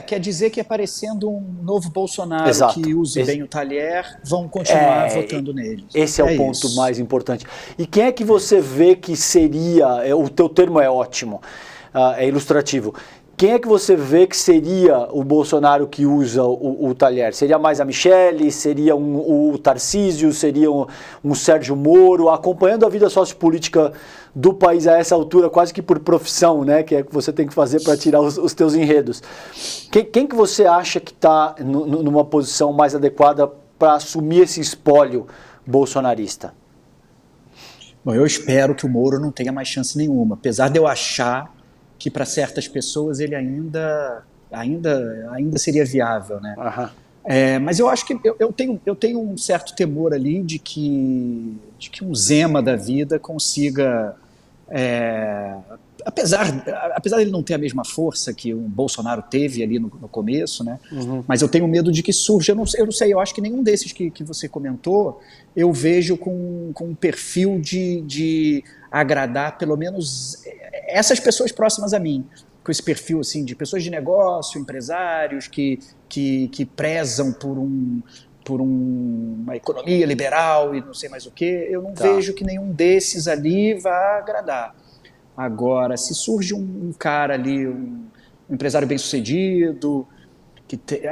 Quer dizer que aparecendo um novo Bolsonaro Exato. que use bem o talher, vão continuar votando nele. Esse é o ponto mais importante. E quem é que você vê que seria, o teu termo é ótimo, é ilustrativo, quem é que você vê que seria o Bolsonaro que usa o talher? Seria mais a Michelle, seria o Tarcísio, seria um Sérgio Moro, acompanhando a vida sociopolítica do país a essa altura, quase que por profissão, né, que é que você tem que fazer para tirar os teus enredos. Quem que você acha que está numa posição mais adequada para assumir esse espólio bolsonarista? Bom, eu espero que o Moro não tenha mais chance nenhuma, apesar de eu achar que para certas pessoas ele ainda seria viável, né? Uhum. Mas eu acho que eu tenho um certo temor ali de que um Zema da vida consiga, apesar dele não ter a mesma força que o Bolsonaro teve ali no começo, né? Uhum. Mas eu tenho medo de que surja, eu não sei, eu acho que nenhum desses que você comentou, eu vejo com um perfil de agradar pelo menos essas pessoas próximas a mim, com esse perfil assim, de pessoas de negócio, empresários que prezam por uma economia liberal e não sei mais o que, eu não vejo que nenhum desses ali vá agradar. Agora, se surge um cara ali, um empresário bem-sucedido,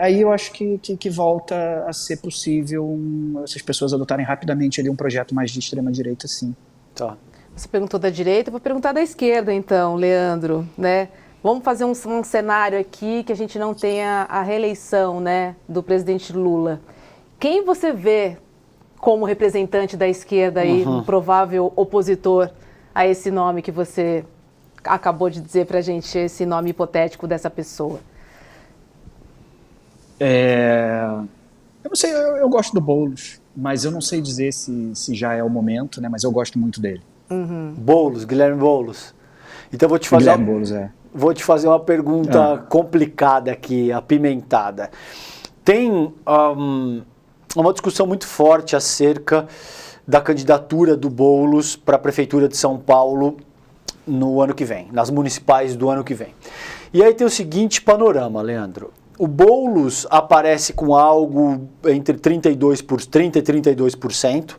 aí eu acho que volta a ser possível essas pessoas adotarem rapidamente ali um projeto mais de extrema-direita, sim. Tá. Você perguntou da direita, eu vou perguntar da esquerda então, Leandro, né? Vamos fazer um cenário aqui que a gente não tenha a reeleição, né, do presidente Lula. Quem você vê como representante da esquerda aí, um provável opositor a esse nome que você acabou de dizer pra gente, esse nome hipotético dessa pessoa? Eu não sei, eu gosto do Boulos, mas eu não sei dizer se já é o momento, né? Mas eu gosto muito dele. Boulos, Guilherme Boulos. Então vou te fazer uma pergunta complicada aqui, apimentada. Tem uma discussão muito forte acerca da candidatura do Boulos para a Prefeitura de São Paulo no ano que vem, nas municipais do ano que vem. E aí tem o seguinte panorama, Leandro. O Boulos aparece com algo entre 30 e 32%.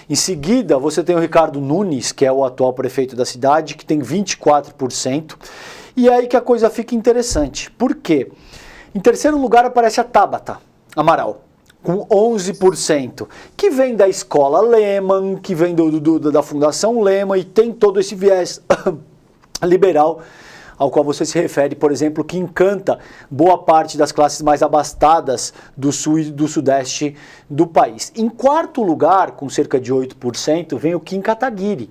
Em seguida, você tem o Ricardo Nunes, que é o atual prefeito da cidade, que tem 24%. E é aí que a coisa fica interessante. Por quê? Em terceiro lugar aparece a Tabata Amaral, com 11%, que vem da escola Lehman, que vem da Fundação Lehman e tem todo esse viés liberal ao qual você se refere, por exemplo, que encanta boa parte das classes mais abastadas do sul e do sudeste do país. Em quarto lugar, com cerca de 8%, vem o Kim Kataguiri,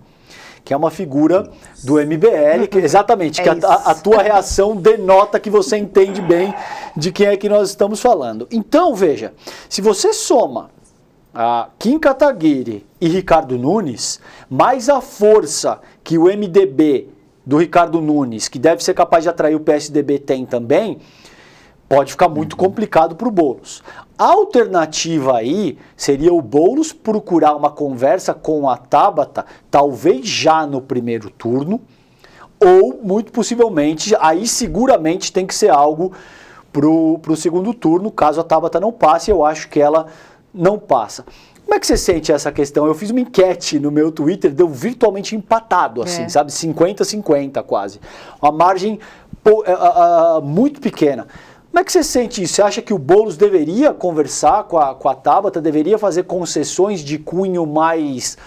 que é uma figura do MBL, que, exatamente, que a tua reação denota que você entende bem de quem é que nós estamos falando. Então, veja, se você soma a Kim Kataguiri e Ricardo Nunes, mais a força que o MDB do Ricardo Nunes, que deve ser capaz de atrair o PSDB, tem também, pode ficar muito complicado para o Boulos. A alternativa aí seria o Boulos procurar uma conversa com a Tabata, talvez já no primeiro turno, ou muito possivelmente, aí seguramente tem que ser algo para o segundo turno, caso a Tabata não passe, eu acho que ela não passa. Como é que você sente essa questão? Eu fiz uma enquete no meu Twitter, deu virtualmente empatado, assim, sabe? 50-50 quase. Uma margem muito pequena. Como é que você sente isso? Você acha que o Boulos deveria conversar com a Tabata, deveria fazer concessões de cunho mais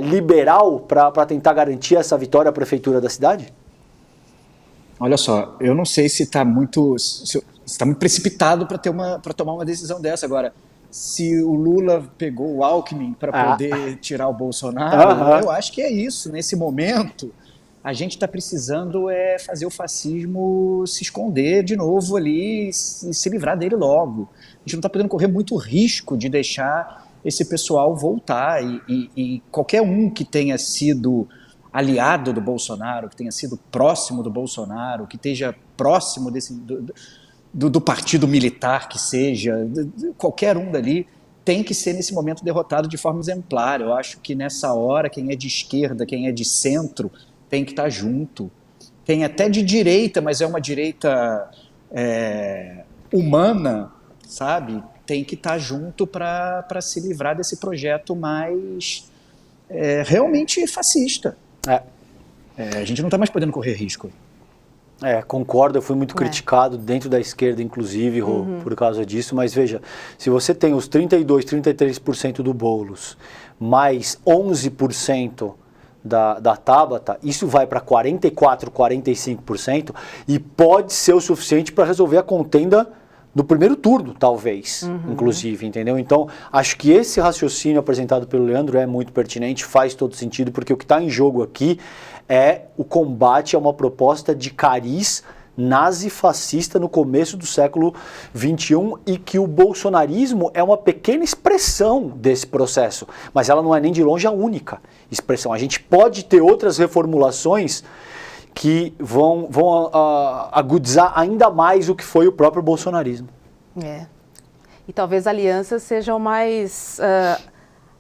liberal para tentar garantir essa vitória à prefeitura da cidade? Olha só, eu não sei se está muito precipitado para tomar uma decisão dessa agora. Se o Lula pegou o Alckmin para poder tirar o Bolsonaro, eu acho que é isso. Nesse momento, a gente está precisando fazer o fascismo se esconder de novo ali e se livrar dele logo. A gente não está podendo correr muito risco de deixar esse pessoal voltar. E qualquer um que tenha sido aliado do Bolsonaro, que tenha sido próximo do Bolsonaro, que esteja próximo do partido militar que seja, qualquer um dali, tem que ser nesse momento derrotado de forma exemplar. Eu acho que nessa hora quem é de esquerda, quem é de centro, tem que estar junto. Quem é até de direita, mas é uma direita humana, sabe? Tem que estar junto para se livrar desse projeto mais realmente fascista. A gente não está mais podendo correr risco. Concordo, eu fui muito criticado dentro da esquerda, inclusive, Rô, por causa disso, mas veja, se você tem os 32, 33% do Boulos, mais 11% da Tabata, isso vai para 44, 45% e pode ser o suficiente para resolver a contenda no primeiro turno, talvez, inclusive, entendeu? Então, acho que esse raciocínio apresentado pelo Leandro é muito pertinente, faz todo sentido, porque o que está em jogo aqui é o combate a uma proposta de cariz nazi-fascista no começo do século XXI e que o bolsonarismo é uma pequena expressão desse processo, mas ela não é nem de longe a única expressão. A gente pode ter outras reformulações que vão agudizar ainda mais o que foi o próprio bolsonarismo. E talvez a aliança seja o mais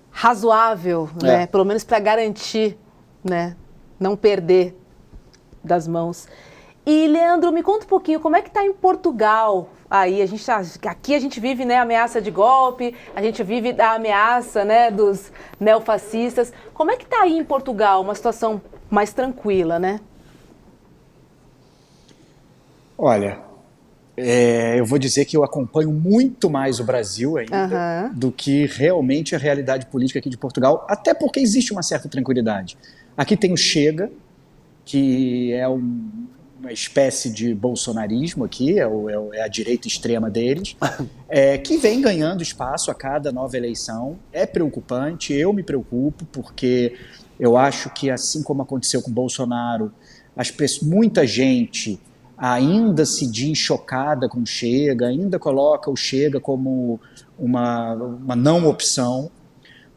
razoável, né? Pelo menos para garantir, né? Não perder das mãos. E, Leandro, me conta um pouquinho, como é que está em Portugal? Aí, aqui a gente vive, né, a ameaça de golpe, a gente vive a ameaça, né, dos neofascistas. Como é que está aí em Portugal, uma situação mais tranquila, né? Olha, eu vou dizer que eu acompanho muito mais o Brasil ainda do que realmente a realidade política aqui de Portugal, até porque existe uma certa tranquilidade. Aqui tem o Chega, que é uma espécie de bolsonarismo aqui, é a direita extrema deles, que vem ganhando espaço a cada nova eleição. É preocupante, eu me preocupo, porque eu acho que, assim como aconteceu com Bolsonaro, muita gente ainda se diz chocada com o Chega, ainda coloca o Chega como uma não opção,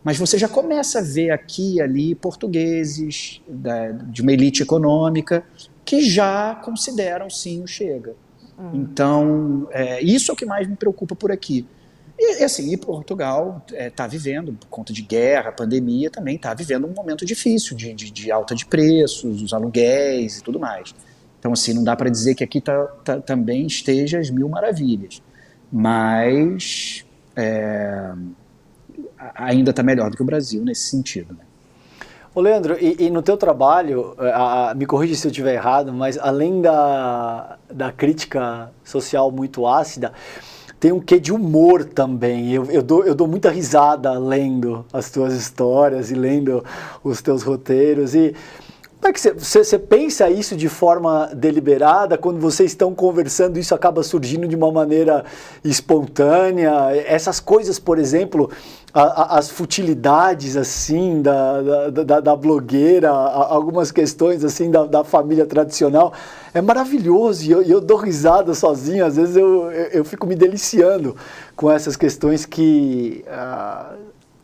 mas você já começa a ver aqui e ali portugueses de uma elite econômica que já consideram sim o Chega. Então, isso é o que mais me preocupa por aqui. E assim, Portugal está vivendo, por conta de guerra, pandemia, também está vivendo um momento difícil de alta de preços, os aluguéis e tudo mais. Então, assim, não dá para dizer que aqui também esteja às mil maravilhas, mas ainda está melhor do que o Brasil nesse sentido, né? Ô Leandro, e no teu trabalho, me corrija se eu estiver errado, mas além da crítica social muito ácida, tem um quê de humor também. Eu dou muita risada lendo as tuas histórias e lendo os teus roteiros. E como é que você pensa isso de forma deliberada? Quando vocês estão conversando, isso acaba surgindo de uma maneira espontânea? Essas coisas, por exemplo, as futilidades assim da blogueira, algumas questões assim da família tradicional, é maravilhoso, e eu dou risada sozinho. Às vezes eu fico me deliciando com essas questões que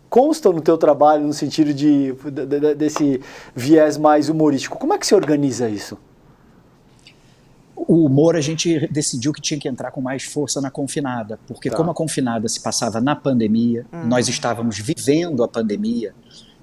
constam no teu trabalho, no sentido desse viés mais humorístico. Como é que você organiza isso? O humor, a gente decidiu que tinha que entrar com mais força na Confinada, porque como a Confinada se passava na pandemia, nós estávamos vivendo a pandemia,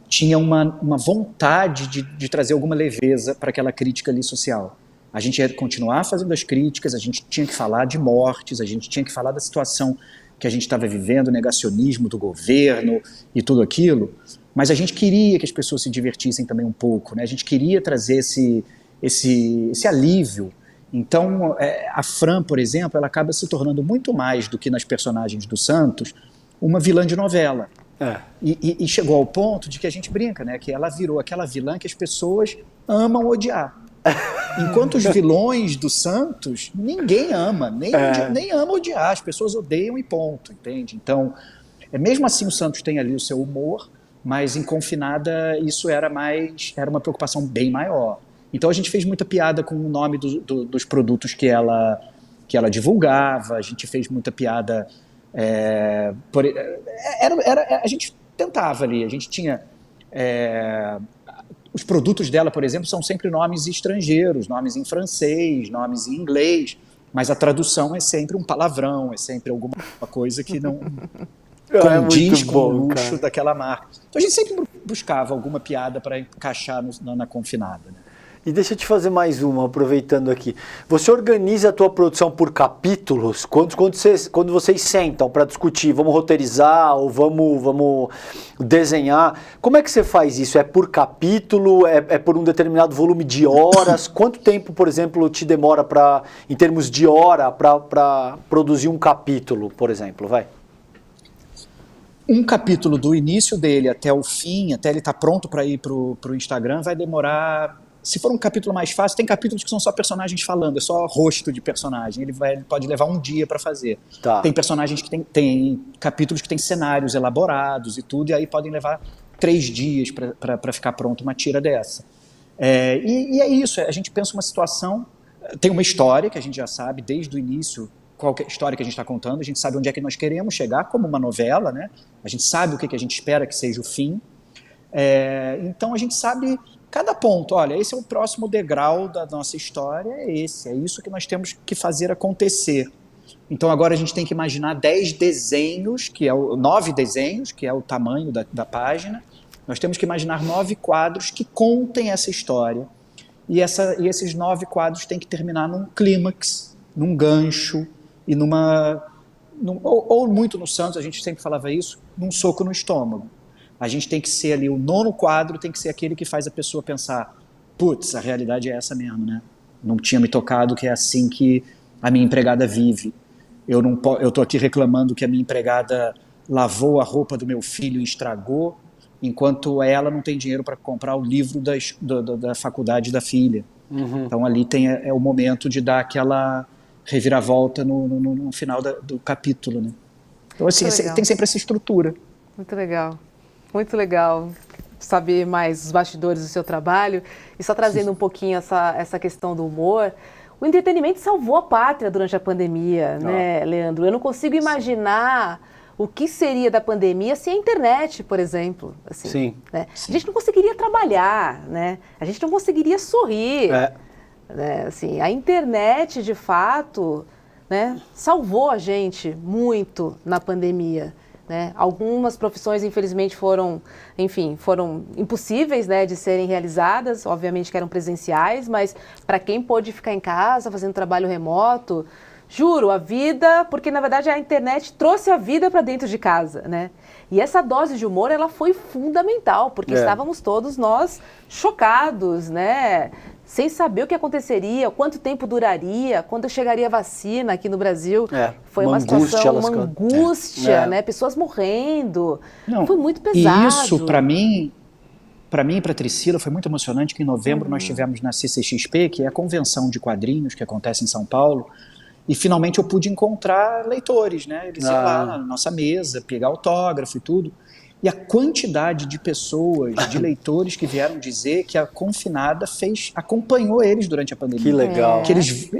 tinha uma vontade de trazer alguma leveza para aquela crítica ali social. A gente ia continuar fazendo as críticas, a gente tinha que falar de mortes, a gente tinha que falar da situação que a gente estava vivendo, o negacionismo do governo e tudo aquilo, mas a gente queria que as pessoas se divertissem também um pouco, né? A gente queria trazer esse alívio. Então, a Fran, por exemplo, ela acaba se tornando muito mais do que nas personagens do Santos, uma vilã de novela. E chegou ao ponto de que a gente brinca, né? Que ela virou aquela vilã que as pessoas amam odiar. Enquanto os vilões do Santos, ninguém ama, nem ama odiar, as pessoas odeiam e ponto, entende? Então, mesmo assim o Santos tem ali o seu humor, mas em Confinada isso era uma preocupação bem maior. Então a gente fez muita piada com o nome dos produtos que ela divulgava, a gente fez muita piada, a gente tentava ali, a gente tinha os produtos dela, por exemplo, são sempre nomes estrangeiros, nomes em francês, nomes em inglês, mas a tradução é sempre um palavrão, é sempre alguma coisa que não condiz com o luxo daquela marca. Então a gente sempre buscava alguma piada para encaixar na Confinada, né? E deixa eu te fazer mais uma, aproveitando aqui. Você organiza a tua produção por capítulos? Quando vocês sentam para discutir, vamos roteirizar ou vamos desenhar, como é que você faz isso? É por capítulo? É por um determinado volume de horas? Quanto tempo, por exemplo, te demora em termos de hora para produzir um capítulo, por exemplo? Vai. Um capítulo do início dele até o fim, até ele estar pronto para ir para o Instagram, vai demorar... Se for um capítulo mais fácil, tem capítulos que são só personagens falando, é só rosto de personagem. Ele pode levar um dia para fazer. Tá. Tem personagens que tem capítulos que tem cenários elaborados e tudo, e aí podem levar 3 dias para ficar pronto uma tira dessa. E é isso, a gente pensa uma situação, tem uma história que a gente já sabe desde o início, qual é a história que a gente está contando, a gente sabe onde é que nós queremos chegar, como uma novela, né? A gente sabe o que a gente espera que seja o fim. Então a gente sabe... Cada ponto, olha, esse é o próximo degrau da nossa história, é isso que nós temos que fazer acontecer. Então agora a gente tem que imaginar 9 desenhos, que é o tamanho da página. Nós temos que imaginar 9 quadros que contem essa história. E esses 9 quadros têm que terminar num clímax, num gancho, e ou muito no Santos, a gente sempre falava isso, num soco no estômago. A gente tem que ser ali, o 9º quadro tem que ser aquele que faz a pessoa pensar, putz, a realidade é essa mesmo, né? Não tinha me tocado que é assim que a minha empregada vive. Eu tô aqui reclamando que a minha empregada lavou a roupa do meu filho e estragou, enquanto ela não tem dinheiro para comprar o livro da faculdade da filha. Uhum. Então ali é o momento de dar aquela reviravolta no final do capítulo, né? Então assim, tem sempre essa estrutura. Muito legal. Muito legal saber mais os bastidores do seu trabalho. E só trazendo um pouquinho essa questão do humor, o entretenimento salvou a pátria durante a pandemia, né, Leandro? Eu não consigo imaginar o que seria da pandemia sem a internet, por exemplo. Assim, Sim, né? sim. A gente não conseguiria trabalhar, né? A gente não conseguiria sorrir. Né? Assim, a internet, de fato, né, salvou a gente muito na pandemia. Né? Algumas profissões, infelizmente, foram impossíveis, né, de serem realizadas, obviamente que eram presenciais, mas para quem pôde ficar em casa fazendo trabalho remoto, juro, a vida, porque na verdade a internet trouxe a vida para dentro de casa, né? E essa dose de humor, ela foi fundamental, porque estávamos todos nós chocados, né? Sem saber o que aconteceria, quanto tempo duraria, quando chegaria a vacina aqui no Brasil. Foi uma situação, uma angústia, né? Pessoas morrendo. Foi muito pesado. E isso, para mim e para Priscila, foi muito emocionante que em novembro nós tivemos na CCXP, que é a convenção de quadrinhos que acontece em São Paulo, e finalmente eu pude encontrar leitores, né? Eles iam lá na nossa mesa, pegar autógrafo e tudo. E a quantidade de pessoas, de leitores que vieram dizer que a Confinada acompanhou eles durante a pandemia. Que legal. Que eles,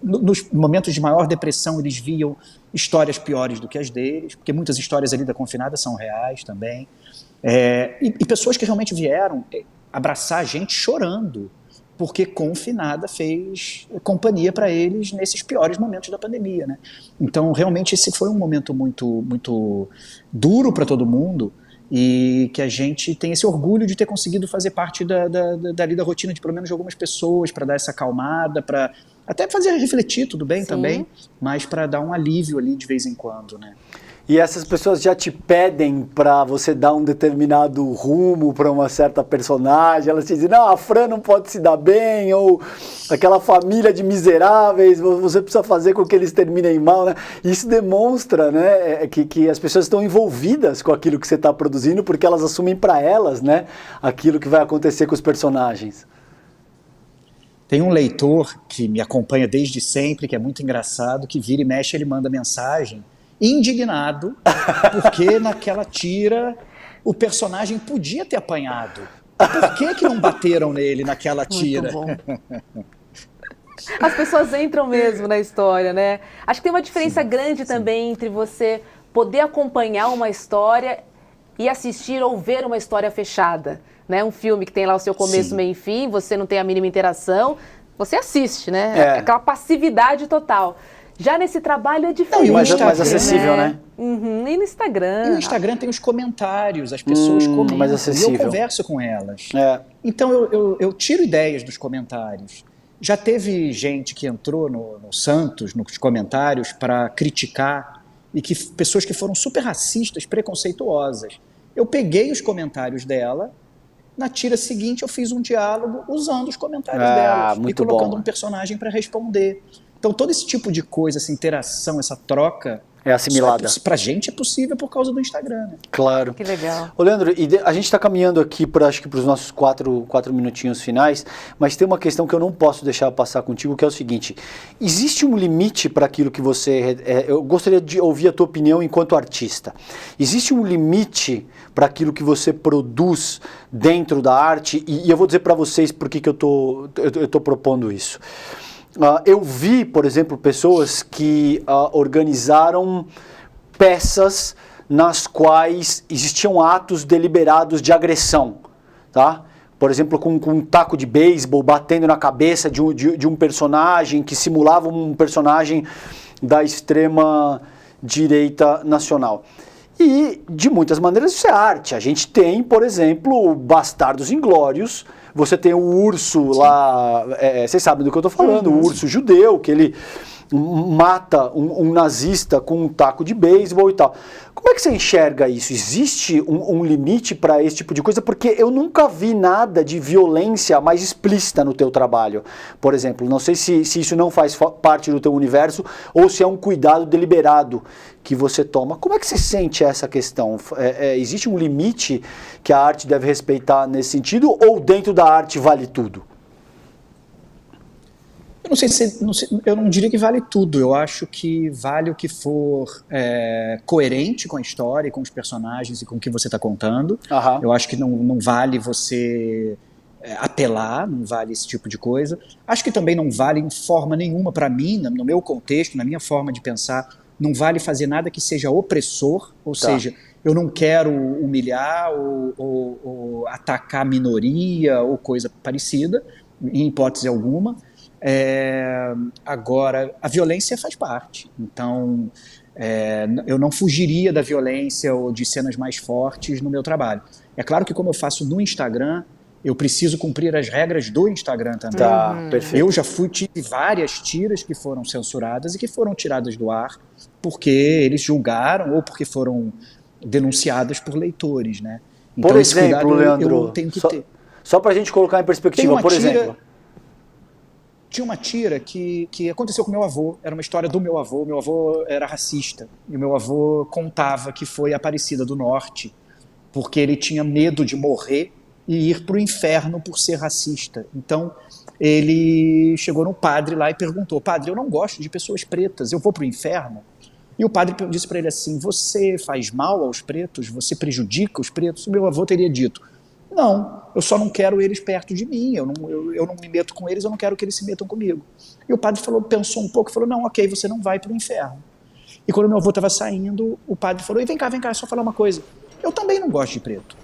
nos momentos de maior depressão, eles viam histórias piores do que as deles, porque muitas histórias ali da Confinada são reais também. E pessoas que realmente vieram abraçar a gente chorando, porque Confinada fez companhia para eles nesses piores momentos da pandemia, né? Então, realmente, esse foi um momento muito, muito duro para todo mundo, e que a gente tem esse orgulho de ter conseguido fazer parte da rotina de pelo menos de algumas pessoas, para dar essa acalmada, para até fazer refletir, tudo bem. Sim. Também, mas para dar um alívio ali de vez em quando, né? E essas pessoas já te pedem para você dar um determinado rumo para uma certa personagem? Elas te dizem, não, a Fran não pode se dar bem, ou aquela família de miseráveis, você precisa fazer com que eles terminem mal, né? Isso demonstra, né, que as pessoas estão envolvidas com aquilo que você está produzindo, porque elas assumem para elas, né, aquilo que vai acontecer com os personagens. Tem um leitor que me acompanha desde sempre, que é muito engraçado, que vira e mexe, ele manda mensagem indignado, porque naquela tira o personagem podia ter apanhado. Por que não bateram nele naquela tira? Muito bom. As pessoas entram mesmo na história, né? Acho que tem uma diferença grande também entre você poder acompanhar uma história e assistir ou ver uma história fechada, né? Um filme que tem lá o seu começo, meio e fim, você não tem a mínima interação, você assiste, né? Aquela passividade total. Já nesse trabalho é diferente. Não, e mais acessível, né? Uhum, e no Instagram? E no Instagram tem os comentários, as pessoas comentam, mais acessível. e eu converso com elas. Então eu tiro ideias dos comentários. Já teve gente que entrou no Santos, nos comentários, para criticar, e pessoas que foram super racistas, preconceituosas. Eu peguei os comentários dela, na tira seguinte eu fiz um diálogo usando os comentários delas e colocando um personagem para responder. Então todo esse tipo de coisa, essa interação, essa troca... É assimilada. Pra gente é possível por causa do Instagram, né? Claro. Que legal. Ô, Leandro, a gente está caminhando aqui acho que para os nossos quatro minutinhos finais, mas tem uma questão que eu não posso deixar passar contigo, que é o seguinte: existe um limite para aquilo que você... eu gostaria de ouvir a tua opinião enquanto artista. Existe um limite para aquilo que você produz dentro da arte? E eu vou dizer para vocês por que eu tô propondo isso. Eu vi, por exemplo, pessoas que organizaram peças nas quais existiam atos deliberados de agressão, tá? Por exemplo, com um taco de beisebol batendo na cabeça de um personagem que simulava um personagem da extrema direita nacional. E, de muitas maneiras, isso é arte. A gente tem, por exemplo, Bastardos Inglórios. Você tem o urso lá, vocês sabem do que eu estou falando, o urso judeu, que ele mata um nazista com um taco de beisebol e tal. Como é que você enxerga isso? Existe um limite para esse tipo de coisa? Porque eu nunca vi nada de violência mais explícita no teu trabalho, por exemplo. Não sei se isso não faz parte do teu universo ou se é um cuidado deliberado que você toma. Como é que você sente essa questão? Existe um limite que a arte deve respeitar nesse sentido ou dentro da arte vale tudo? Eu não diria que vale tudo. Eu acho que vale o que for coerente com a história, com os personagens e com o que você está contando. Eu acho que não vale você apelar, não vale esse tipo de coisa. Acho que também não vale em forma nenhuma, para mim, no meu contexto, na minha forma de pensar, não vale fazer nada que seja opressor, ou seja, eu não quero humilhar ou atacar a minoria ou coisa parecida, em hipótese alguma. Agora, a violência faz parte, então eu não fugiria da violência ou de cenas mais fortes no meu trabalho. É claro que como eu faço no Instagram, eu preciso cumprir as regras do Instagram também. Perfeito. Eu já tive várias tiras que foram censuradas e que foram tiradas do ar porque eles julgaram ou porque foram denunciadas por leitores, né? Então, por exemplo, Leandro, eu tenho que ter. Só para a gente colocar em perspectiva, por exemplo... Tinha uma tira que aconteceu com meu avô, era uma história do meu avô era racista, e o meu avô contava que foi a Aparecida do Norte, porque ele tinha medo de morrer e ir para o inferno por ser racista. Então, ele chegou no padre lá e perguntou: padre, eu não gosto de pessoas pretas, eu vou para o inferno? E o padre disse para ele assim: você faz mal aos pretos? Você prejudica os pretos? O meu avô teria dito: não, eu só não quero eles perto de mim, eu não me meto com eles, eu não quero que eles se metam comigo. E o padre pensou um pouco e falou: não, ok, você não vai para o inferno. E quando meu avô estava saindo, o padre falou: e vem cá, só falar uma coisa, eu também não gosto de preto.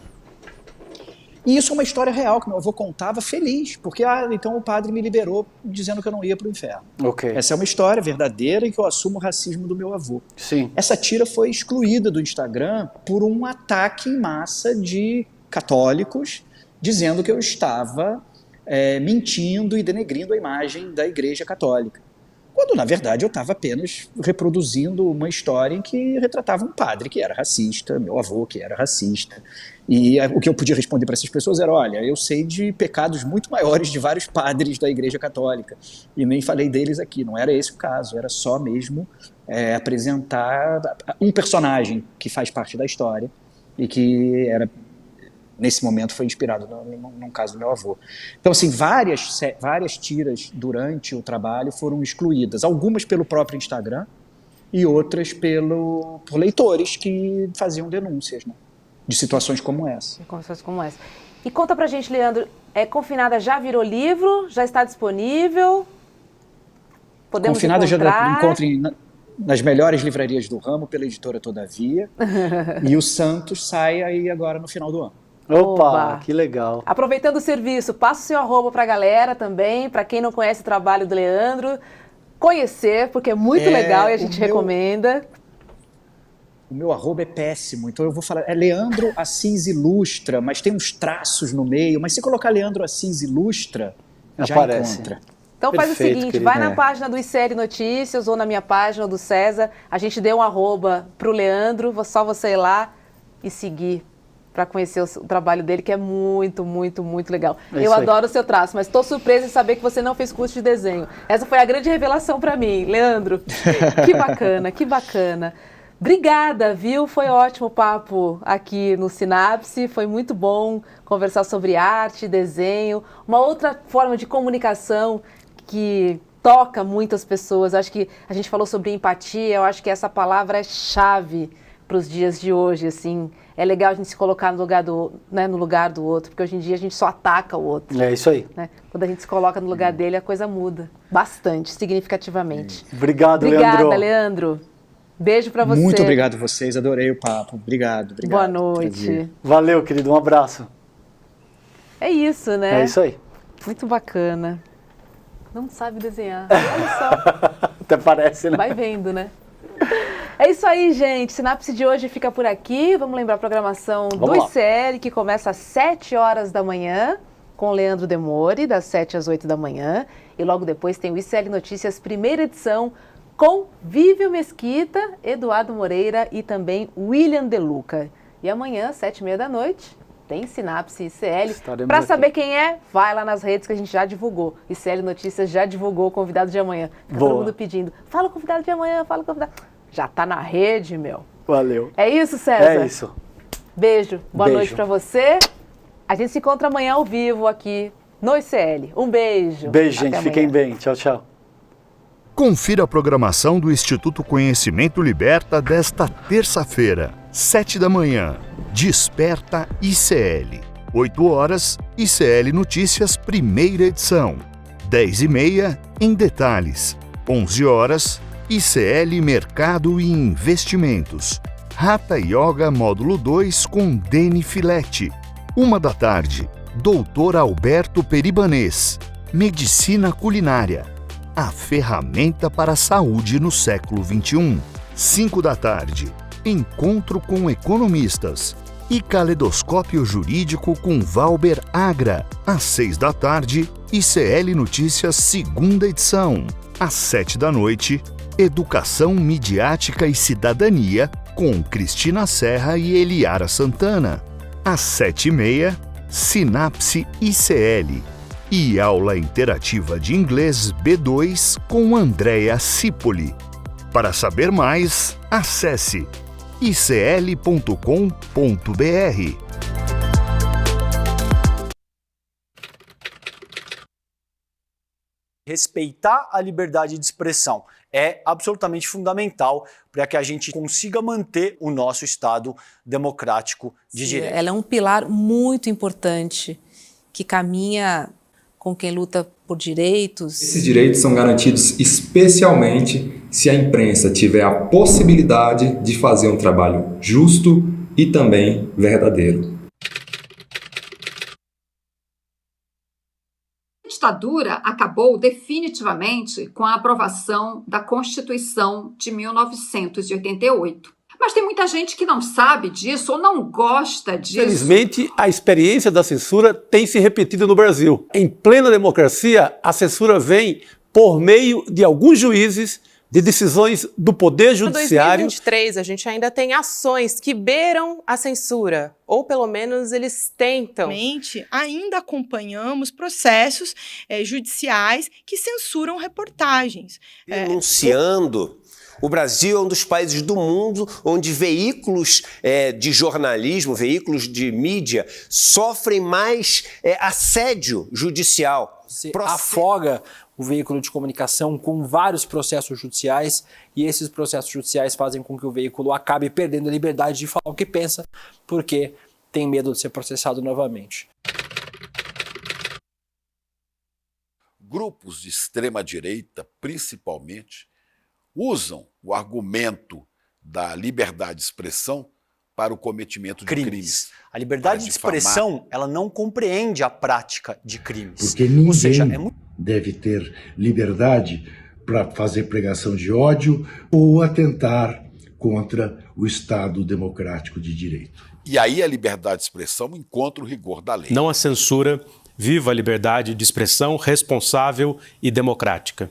E isso é uma história real que meu avô contava feliz, porque então o padre me liberou dizendo que eu não ia para o inferno. Okay. Essa é uma história verdadeira e que eu assumo o racismo do meu avô. Sim. Essa tira foi excluída do Instagram por um ataque em massa de católicos, dizendo que eu estava mentindo e denegrindo a imagem da Igreja Católica. Quando, na verdade, eu estava apenas reproduzindo uma história em que retratava um padre que era racista, meu avô que era racista. E o que eu podia responder para essas pessoas era: olha, eu sei de pecados muito maiores de vários padres da Igreja Católica, e nem falei deles aqui, não era esse o caso, era só mesmo apresentar um personagem que faz parte da história e que era... nesse momento foi inspirado num caso do meu avô. Então, assim, várias tiras durante o trabalho foram excluídas, algumas pelo próprio Instagram e outras por leitores que faziam denúncias, né, de situações como essa. E conta pra gente, Leandro, Confinada já virou livro? Já está disponível? Podemos Confinada encontrar? já encontra nas melhores livrarias do ramo pela editora Todavia. E o Santos sai aí agora no final do ano. Opa, que legal. Aproveitando o serviço, passa o seu arroba para a galera também, para quem não conhece o trabalho do Leandro, conhecer, porque é muito legal e a gente recomenda. O meu arroba é péssimo, então eu vou falar, é Leandro Assis Ilustra, mas tem uns traços no meio, mas se colocar Leandro Assis Ilustra, já aparece. encontra. Então faz o seguinte, querido. vai na página do ICL Notícias ou na minha página do César, a gente deu um arroba pro Leandro, só você ir lá e seguir para conhecer o trabalho dele, que é muito, muito, muito legal. Eu adoro o seu traço, mas estou surpresa em saber que você não fez curso de desenho. Essa foi a grande revelação para mim, Leandro. Que bacana, que bacana. Obrigada, viu? Foi ótimo o papo aqui no Sinapse, foi muito bom conversar sobre arte, desenho, uma outra forma de comunicação que toca muitas pessoas. Acho que a gente falou sobre empatia, eu acho que essa palavra é chave para os dias de hoje, assim. É legal a gente se colocar no lugar do outro, porque hoje em dia a gente só ataca o outro. É isso aí. Né? Quando a gente se coloca no lugar dele, a coisa muda bastante, significativamente. Obrigado, Obrigada, Leandro. Beijo pra você. Muito obrigado a vocês, adorei o papo. Obrigado. Boa noite. Valeu, querido, um abraço. É isso, né? É isso aí. Muito bacana. Não sabe desenhar. Olha só. Até parece, né? Vai vendo, né? É isso aí, gente. Sinapse de hoje fica por aqui. Vamos lembrar a programação do ICL, que começa às 7 horas da manhã, com Leandro Demore, das 7 às 8 da manhã. E logo depois tem o ICL Notícias, primeira edição, com Vívio Mesquita, Eduardo Moreira e também William De Luca. E amanhã, 7h30 da noite, tem Sinapse ICL. Para saber quem é, vai lá nas redes que a gente já divulgou. ICL Notícias já divulgou o convidado de amanhã. Fica todo mundo pedindo, fala o convidado de amanhã, fala o convidado. Já tá na rede, meu. Valeu. É isso, César? É isso. Beijo. Boa noite para você. A gente se encontra amanhã ao vivo aqui no ICL. Um beijo. Beijo, gente. Fiquem bem. Tchau, tchau. Confira a programação do Instituto Conhecimento Liberta desta terça-feira, 7 da manhã. Desperta ICL. 8 horas, ICL Notícias, primeira edição. 10h30, Em Detalhes. 11 horas, ICL Mercado e Investimentos. Hatha Yoga Módulo 2 com Deni Filete. 1 da tarde, Dr. Alberto Peribanês. Medicina Culinária. A ferramenta para a saúde no século XXI. 5 da tarde, Encontro com Economistas e Caleidoscópio Jurídico com Valber Agra. Às 6 da tarde, ICL Notícias, segunda edição. Às 7 da noite, Educação Midiática e Cidadania com Cristina Serra e Eliara Santana. Às 7h30, Sinapse ICL. E aula interativa de inglês B2 com Andréa Cipoli. Para saber mais, acesse icl.com.br. Respeitar a liberdade de expressão é absolutamente fundamental para que a gente consiga manter o nosso Estado democrático de direito. Ela é um pilar muito importante que caminha com quem luta por direitos. Esses direitos são garantidos especialmente se a imprensa tiver a possibilidade de fazer um trabalho justo e também verdadeiro. A ditadura acabou definitivamente com a aprovação da Constituição de 1988. Mas tem muita gente que não sabe disso ou não gosta disso. Felizmente, a experiência da censura tem se repetido no Brasil. Em plena democracia, a censura vem por meio de alguns juízes, de decisões do Poder Judiciário. Em 2023, a gente ainda tem ações que beiram a censura, ou pelo menos eles tentam. Ainda acompanhamos processos judiciais que censuram reportagens. Denunciando. O Brasil é um dos países do mundo onde veículos de jornalismo, veículos de mídia, sofrem mais assédio judicial. Você afoga o veículo de comunicação com vários processos judiciais e esses processos judiciais fazem com que o veículo acabe perdendo a liberdade de falar o que pensa porque tem medo de ser processado novamente. Grupos de extrema-direita, principalmente, usam o argumento da liberdade de expressão para o cometimento de crimes. A liberdade de expressão, ela não compreende a prática de crimes. Porque ninguém deve ter liberdade para fazer pregação de ódio ou atentar contra o Estado democrático de direito. E aí a liberdade de expressão encontra o rigor da lei. Não há censura, viva a liberdade de expressão responsável e democrática.